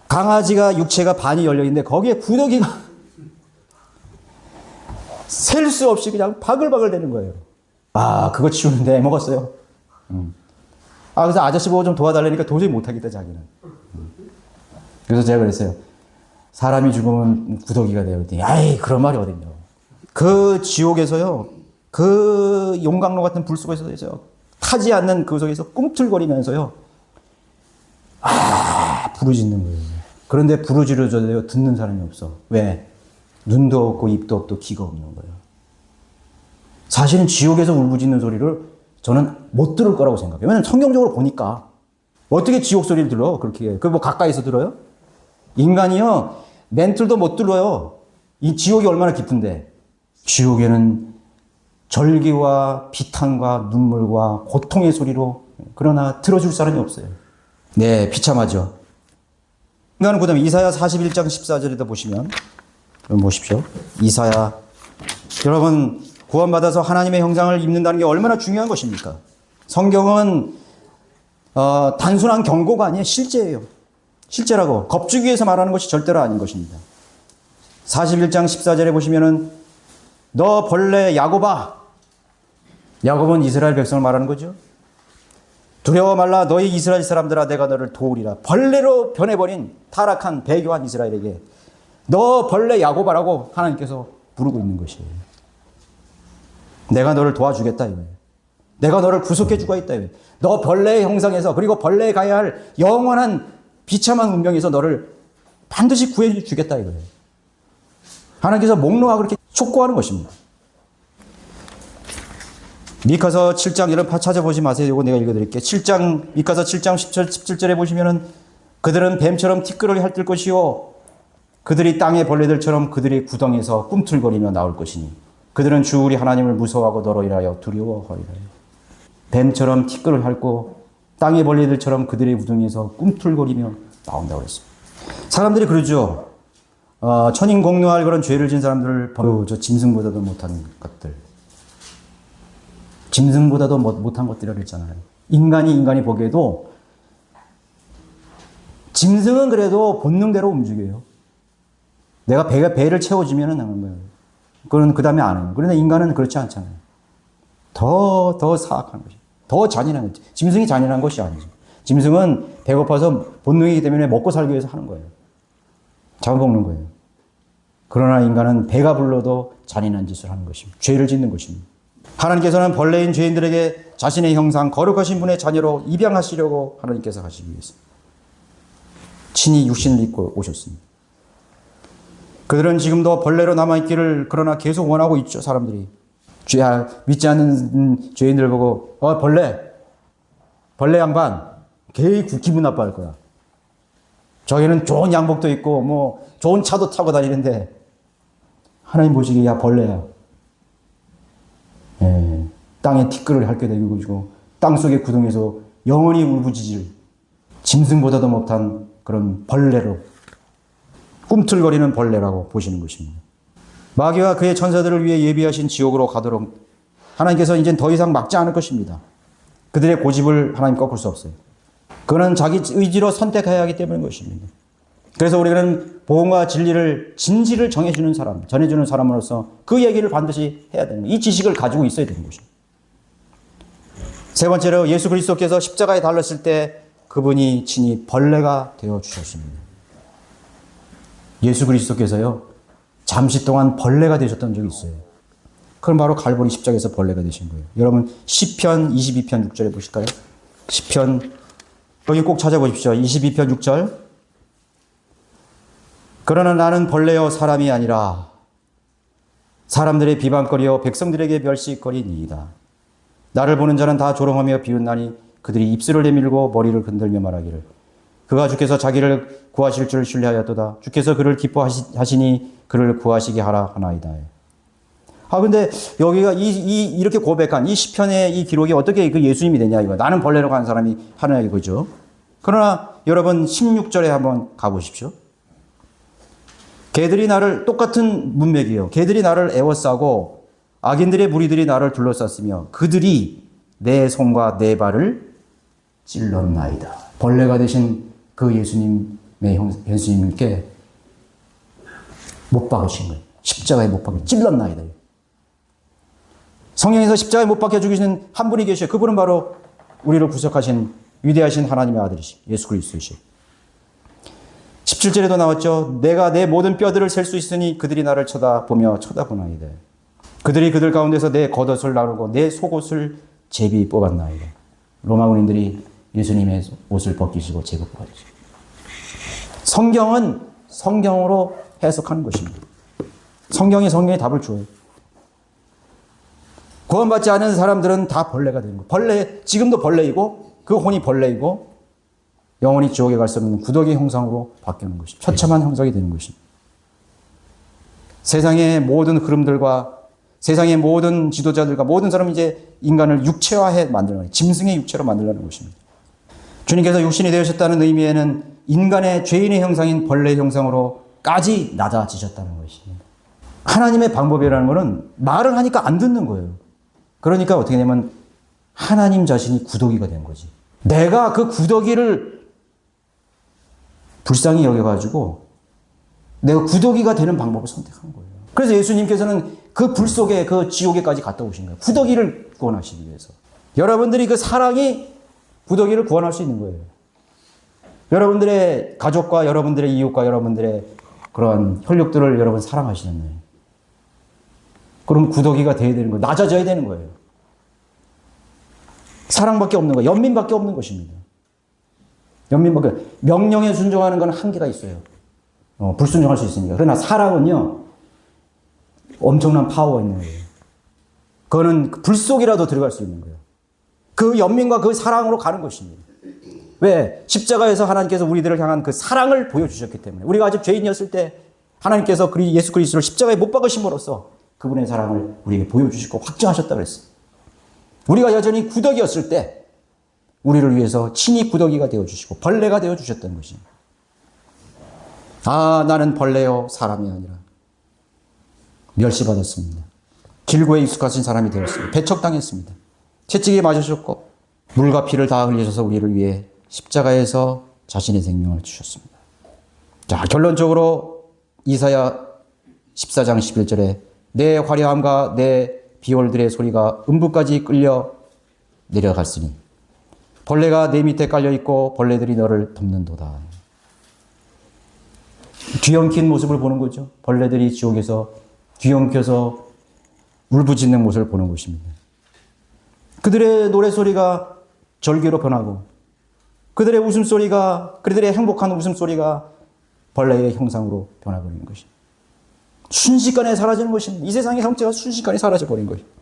강아지가 육체가 반이 열려있는데 거기에 구더기가 셀 수 없이 그냥 바글바글 되는 거예요. 아, 그거 치우는데 먹었어요. 그래서 아저씨 보고 좀 도와달라니까 도저히 못하겠다, 자기는. 그래서 제가 그랬어요. 사람이 죽으면 구더기가 돼요. 그랬더니, 아이, 그런 말이 어딨냐고. 그 지옥에서요, 그 용광로 같은 불 속에서 타지 않는 그 속에서 꿈틀거리면서요, 부르짖는 거예요. 그런데 부르짖어줘도 듣는 사람이 없어. 왜? 눈도 없고 입도 없고 귀가 없는 거예요. 사실은 지옥에서 울부짖는 소리를 저는 못 들을 거라고 생각해요. 왜냐면 성경적으로 보니까 어떻게 지옥 소리를 들어? 그렇게. 뭐 가까이서 들어요? 인간이요, 멘틀도 못 들어요. 이 지옥이 얼마나 깊은데. 지옥에는 절기와 비탄과 눈물과 고통의 소리로, 그러나 들어줄 사람이 없어요. 네, 비참하죠. 인간은 그 다음에 이사야 41장 14절에도 보시면, 보십시오. 이사야. 여러분, 구원받아서 하나님의 형상을 입는다는 게 얼마나 중요한 것입니까? 성경은 단순한 경고가 아니에요. 실제예요. 실제라고. 겁주기 위해서 말하는 것이 절대로 아닌 것입니다. 41장 14절에 보시면은 너 벌레 야곱아. 야곱은 이스라엘 백성을 말하는 거죠. 두려워 말라 너희 이스라엘 사람들아 내가 너를 도우리라. 벌레로 변해버린 타락한 배교한 이스라엘에게 너 벌레 야곱아라고 하나님께서 부르고 있는 것이에요. 내가 너를 도와주겠다 이거예요. 내가 너를 구속해 주고 있다 이거예요. 너 벌레의 형상에서, 그리고 벌레에 가야 할 영원한 비참한 운명에서 너를 반드시 구해 주겠다 이거예요. 하나님께서 목놓아 그렇게 촉구하는 것입니다. 미카서 7장, 여러분 찾아보지 마세요. 이거 내가 읽어드릴게요. 미카서 7장 17절에 보시면은 그들은 뱀처럼 티끌을 핥을 것이요 그들이 땅의 벌레들처럼 그들의 구덩이에서 꿈틀거리며 나올 것이니 그들은 주 우리 하나님을 무서워하고 너로 인하여 두려워하리라. 뱀처럼 티끌을 핥고 땅의 벌레들처럼 그들의 구덩이에서 꿈틀거리며 나온다고 그랬습니다. 사람들이 그러죠. 천인공노할 그런 죄를 지은 사람들을 저 짐승보다도 못한 것들. 짐승보다도 못한 것들이라고 했잖아요. 인간이 보기에도 짐승은 그래도 본능대로 움직여요. 내가 배를 채워주면 하는 거예요. 그건 그 다음에 안 해요. 그런데 인간은 그렇지 않잖아요. 더 사악한 것이. 더 잔인한 거지. 짐승이 잔인한 것이 아니죠. 짐승은 배고파서 본능이기 때문에 먹고 살기 위해서 하는 거예요. 잡아먹는 거예요. 그러나 인간은 배가 불러도 잔인한 짓을 하는 것입니다. 죄를 짓는 것입니다. 하나님께서는 벌레인 죄인들에게 자신의 형상, 거룩하신 분의 자녀로 입양하시려고 하나님께서 하시기 위해서 친히 육신을 입고 오셨습니다. 그들은 지금도 벌레로 남아있기를 그러나 계속 원하고 있죠, 사람들이. 믿지 않는 죄인들 보고 벌레 양반 기분 나빠할 거야. 저기는 좋은 양복도 입고 뭐 좋은 차도 타고 다니는데 하나님 보시기에 야 벌레야. 땅에 티끌을 핥게 되고 땅속의 구덩이에서 영원히 울부짖을 짐승보다도 못한 그런 벌레로, 꿈틀거리는 벌레라고 보시는 것입니다. 마귀와 그의 천사들을 위해 예비하신 지옥으로 가도록 하나님께서 이제 더 이상 막지 않을 것입니다. 그들의 고집을 하나님 꺾을 수 없어요. 그는 자기 의지로 선택해야 하기 때문인 것입니다. 그래서 우리는 복음과 진리를, 진지를 정해주는 사람, 전해주는 사람으로서 그 얘기를 반드시 해야 되는 거예요. 이 지식을 가지고 있어야 되는 것이죠. 세 번째로 예수 그리스도께서 십자가에 달렸을 때 그분이 친히 벌레가 되어 주셨습니다. 예수 그리스도께서요, 잠시 동안 벌레가 되셨던 적이 있어요. 그럼 바로 갈보리 십자가에서 벌레가 되신 거예요. 여러분 시편 22편 6절에 보실까요? 시편 여기 꼭 찾아보십시오. 22편 6절. 그러나 나는 벌레요 사람이 아니라 사람들의 비방거리요 백성들에게 멸시거리니이다. 나를 보는 자는 다 조롱하며 비웃나니 그들이 입술을 내밀고 머리를 흔들며 말하기를 그가 주께서 자기를 구하실 줄 신뢰하였도다. 주께서 그를 기뻐하시니 그를 구하시게 하라 하나이다. 근데 여기가 이렇게 고백한 이 시편의 이 기록이 어떻게 그 예수님이 되냐 이거. 나는 벌레로 간 사람이 하느냐 이거죠. 그러나 여러분 16절에 한번 가보십시오. 개들이 나를, 똑같은 문맥이에요. 개들이 나를 애워싸고 악인들의 무리들이 나를 둘러쌌으며 그들이 내 손과 내 발을 찔렀나이다. 벌레가 되신 그 예수님께 못 박으신 거예요. 십자가에 못 박혀 찔렀나이다. 성령에서 십자가에 못 박혀 죽이시는 한 분이 계셔요. 그분은 바로 우리를 구속하신 위대하신 하나님의 아들이시 예수 그리스도이시. 17절에도 나왔죠. 내가 내 모든 뼈들을 셀 수 있으니 그들이 나를 쳐다보며 쳐다보나이다. 그들이 그들 가운데서 내 겉옷을 나누고 내 속옷을 제비 뽑았나이다. 로마 군인들이 예수님의 옷을 벗기시고 제비 뽑아주시고. 성경은 성경으로 해석하는 것입니다. 성경이 성경의 답을 줘요. 구원받지 않은 사람들은 다 벌레가 되는 거예요. 벌레, 지금도 벌레이고 그 혼이 벌레이고 영원히 지옥에 갈 수 없는 구더기 형상으로 바뀌는 것입니다. 처참한 형상이 되는 것입니다. 세상의 모든 흐름들과 세상의 모든 지도자들과 모든 사람이 이제 인간을 육체화해 만들는 거예요. 짐승의 육체로 만들려는 것입니다. 주님께서 육신이 되셨다는 의미에는 인간의 죄인의 형상인 벌레의 형상으로까지 낮아지셨다는 것입니다. 하나님의 방법이라는 것은 말을 하니까 안 듣는 거예요. 그러니까 어떻게 되면 하나님 자신이 구더기가 된 거지. 내가 그 구더기를 불쌍히 여겨가지고 내가 구더기가 되는 방법을 선택한 거예요. 그래서 예수님께서는 그 불 속에 그 지옥에까지 갔다 오신 거예요. 구더기를 구원하시기 위해서. 여러분들이 그 사랑이 구더기를 구원할 수 있는 거예요. 여러분들의 가족과 여러분들의 이웃과 여러분들의 그런 혈육들을 여러분 사랑하시는 거예요. 그럼 구더기가 돼야 되는 거예요. 낮아져야 되는 거예요. 사랑밖에 없는 거예요. 연민밖에 없는 것입니다. 연민밖에. 명령에 순종하는 건 한계가 있어요. 불순종할 수 있으니까. 그러나 사랑은요, 엄청난 파워가 있는 거예요. 그거는 불 속이라도 들어갈 수 있는 거예요. 그 연민과 그 사랑으로 가는 것입니다. 왜? 십자가에서 하나님께서 우리들을 향한 그 사랑을 보여주셨기 때문에. 우리가 아직 죄인이었을 때 하나님께서 예수 그리스도를 십자가에 못 박으심으로써 그분의 사랑을 우리에게 보여주시고 확증하셨다고 그랬어요. 우리가 여전히 구더기였을 때 우리를 위해서 친히 구더기가 되어주시고 벌레가 되어주셨다는 것입니다. 나는 벌레요 사람이 아니라 멸시받았습니다. 길고에 익숙하신 사람이 되었습니다. 배척당했습니다. 채찍에 맞으셨고 물과 피를 다 흘리셔서 우리를 위해 십자가에서 자신의 생명을 주셨습니다. 자, 결론적으로 이사야 14장 11절에 내 화려함과 내 비올들의 소리가 음부까지 끌려 내려갔으니 벌레가 내 밑에 깔려있고 벌레들이 너를 덮는도다. 뒤엉킨 모습을 보는 거죠. 벌레들이 지옥에서 뒤엉켜서 울부짖는 모습을 보는 것입니다. 그들의 노래소리가 절규로 변하고 그들의 웃음소리가, 그들의 행복한 웃음소리가 벌레의 형상으로 변해버리는 것입니다. 순식간에 사라지는 것입니다. 이 세상의 형체가 순식간에 사라져버린 것입니다.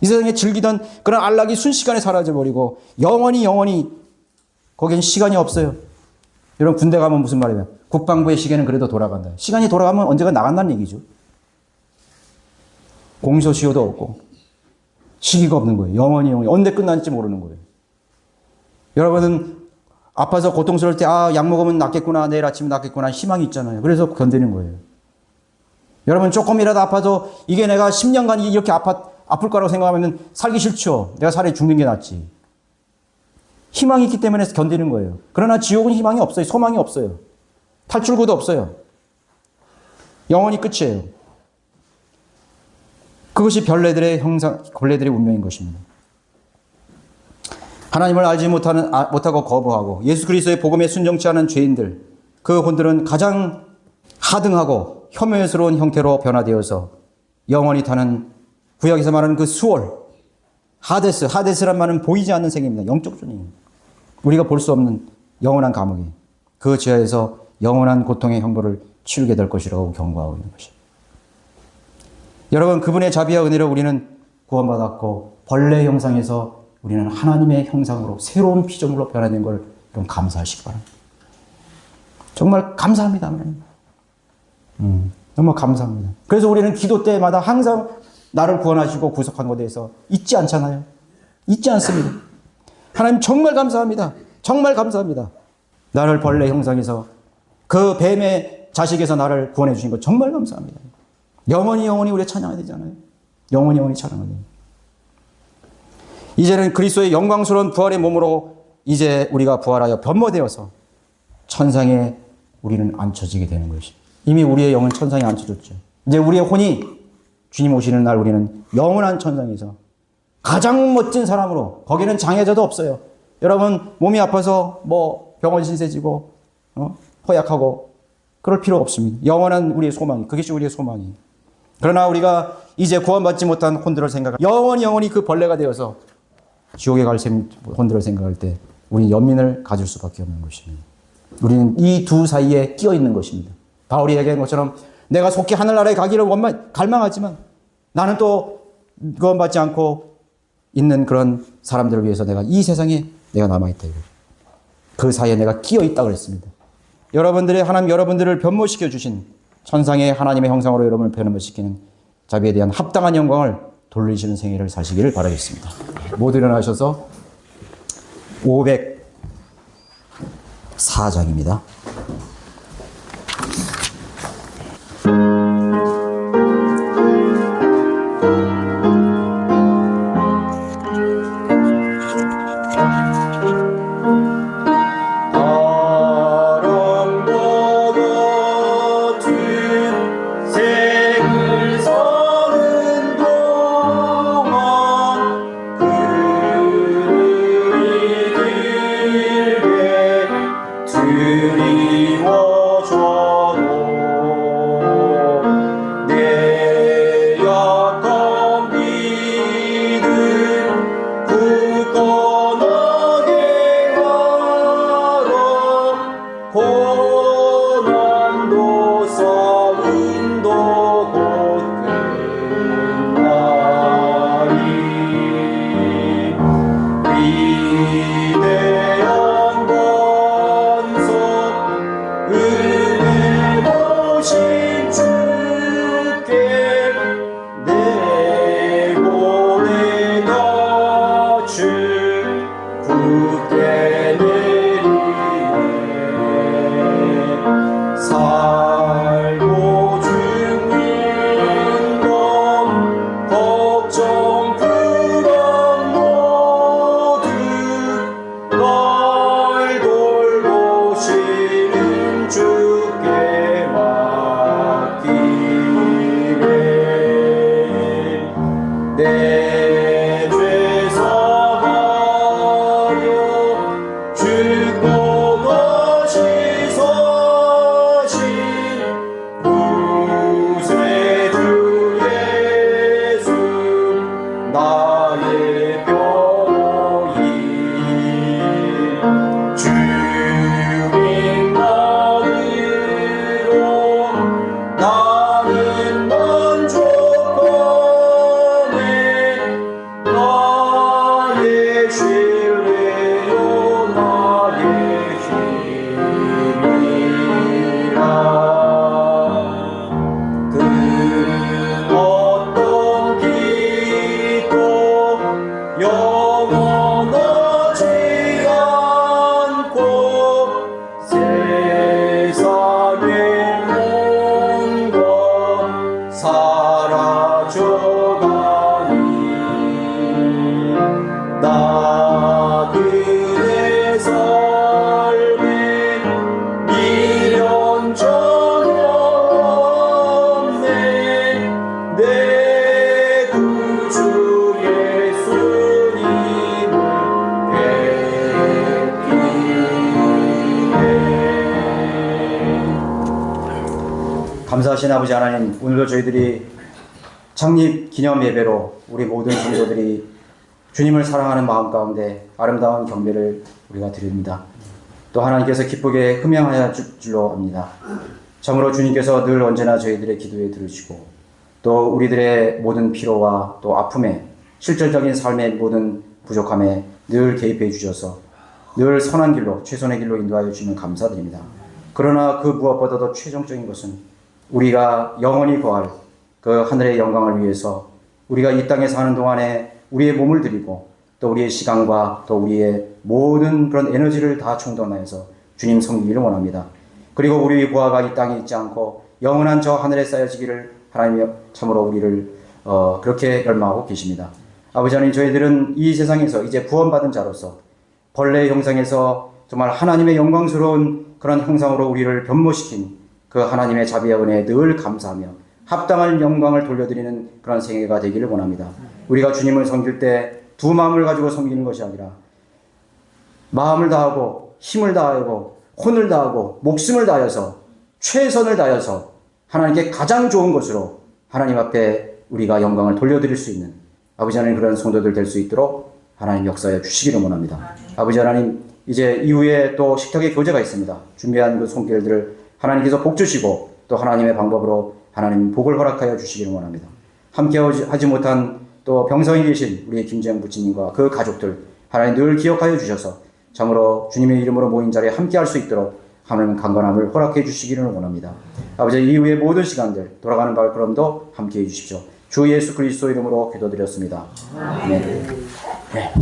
이 세상에 즐기던 그런 안락이 순식간에 사라져버리고 영원히 거기엔 시간이 없어요. 여러분 군대 가면 무슨 말이에요? 국방부의 시계는 그래도 돌아간다. 시간이 돌아가면 언제가 나간다는 얘기죠. 공소시효도 없고 시기가 없는 거예요. 영원히 언제 끝날지 모르는 거예요. 여러분은 아파서 고통스러울 때 약 먹으면 낫겠구나, 내일 아침에 낫겠구나 희망이 있잖아요. 그래서 견디는 거예요. 여러분 조금이라도 아파도 이게 내가 10년간 이렇게 아플 거라고 생각하면 살기 싫죠. 내가 차라리 죽는 게 낫지. 희망이 있기 때문에 견디는 거예요. 그러나 지옥은 희망이 없어요. 소망이 없어요. 탈출구도 없어요. 영원히 끝이에요. 그것이 벌레들의 벌레들의 운명인 것입니다. 하나님을 알지 못하고 거부하고 예수 그리스도의 복음에 순종치 않은 죄인들, 그 혼들은 가장 하등하고 혐오스러운 형태로 변화되어서 영원히 타는 구약에서 말하는 그 수월, 하데스란 말은 보이지 않는 세계입니다. 영적 존재입니다. 우리가 볼 수 없는 영원한 감옥이 그 지하에서 영원한 고통의 형벌을 치르게 될 것이라고 경고하고 있는 것입니다. 여러분, 그분의 자비와 은혜로 우리는 구원받았고 벌레의 형상에서 우리는 하나님의 형상으로 새로운 피조물로 변화된 걸 여러분 감사하시기 바랍니다. 정말 감사합니다. 정말 감사합니다. 그래서 우리는 기도 때마다 항상 나를 구원하시고 구속한 것에 대해서 잊지 않잖아요. 잊지 않습니다. 하나님 정말 감사합니다. 정말 감사합니다. 나를 벌레 형상에서 그 뱀의 자식에서 나를 구원해 주신 것 정말 감사합니다. 영원히 우리 찬양해야 되잖아요. 영원히 찬양해야 돼요. 이제는 그리스도의 영광스러운 부활의 몸으로 이제 우리가 부활하여 변모되어서 천상에 우리는 앉혀지게 되는 것입니다. 이미 우리의 영은 천상에 앉혀졌죠. 이제 우리의 혼이 주님 오시는 날 우리는 영원한 천상에서 가장 멋진 사람으로, 거기는 장애자도 없어요. 여러분 몸이 아파서 뭐 병원 신세지고 허약하고 그럴 필요 없습니다. 영원한 우리의 소망이, 그것이 우리의 소망이에요. 그러나 우리가 이제 구원받지 못한 혼들을 생각하고 영원히 그 벌레가 되어서 지옥에 갈 혼들을 생각할 때 우리는 연민을 가질 수밖에 없는 것입니다. 우리는 이 두 사이에 끼어 있는 것입니다. 바울이 얘기한 것처럼 내가 속히 하늘나라에 가기를 갈망하지만 나는 또 구원받지 않고 있는 그런 사람들을 위해서 내가 이 세상에 내가 남아있다. 그 사이에 내가 끼어 있다 그랬습니다. 하나님 여러분들을 변모시켜 주신 천상의 하나님의 형상으로 여러분을 변모시키는 자비에 대한 합당한 영광을 돌리시는 생애를 사시기를 바라겠습니다. 모두 일어나셔서 504장입니다. 그들이 역사하신 아버지 하나님, 오늘도 저희들이 창립 기념 예배로 우리 모든 성도들이 주님을 사랑하는 마음 가운데 아름다운 경배를 우리가 드립니다. 또 하나님께서 기쁘게 흠양하여 줄 줄로 압니다. 참으로 주님께서 늘 언제나 저희들의 기도에 들으시고 또 우리들의 모든 피로와 또 아픔에 실질적인 삶의 모든 부족함에 늘 개입해 주셔서 늘 선한 길로 최선의 길로 인도하여 주시면 감사드립니다. 그러나 그 무엇보다도 최종적인 것은 우리가 영원히 거할 그 하늘의 영광을 위해서 우리가 이 땅에 사는 동안에 우리의 몸을 드리고 또 우리의 시간과 또 우리의 모든 그런 에너지를 다 충동하여서 주님 섬기기를 원합니다. 그리고 우리의 부하가 이 땅에 있지 않고 영원한 저 하늘에 쌓여지기를 하나님이 참으로 우리를 그렇게 열망하고 계십니다. 아버지 하나님, 저희들은 이 세상에서 이제 구원받은 자로서 벌레의 형상에서 정말 하나님의 영광스러운 그런 형상으로 우리를 변모시킨 그 하나님의 자비와 은혜에 늘 감사하며 합당한 영광을 돌려드리는 그런 생애가 되기를 원합니다. 우리가 주님을 섬길 때 두 마음을 가지고 섬기는 것이 아니라 마음을 다하고 힘을 다하고 혼을 다하고 목숨을 다하여서 최선을 다하여서 하나님께 가장 좋은 것으로 하나님 앞에 우리가 영광을 돌려드릴 수 있는 아버지 하나님 그런 성도들 될 수 있도록 하나님 역사해 주시기를 원합니다. 아버지 하나님, 이제 이후에 또 식탁의 교제가 있습니다. 준비한 그 손길들을 하나님께서 복 주시고 또 하나님의 방법으로 하나님 복을 허락하여 주시기를 원합니다. 함께 하지 못한 또 병성에 계신 우리 김재영 부치님과 그 가족들 하나님 늘 기억하여 주셔서 참으로 주님의 이름으로 모인 자리에 함께 할 수 있도록 하나님 강건함을 허락해 주시기를 원합니다. 아버지, 이후의 모든 시간들 돌아가는 발걸음도 함께 해 주십시오. 주 예수 그리스도 이름으로 기도드렸습니다. 아멘. 네.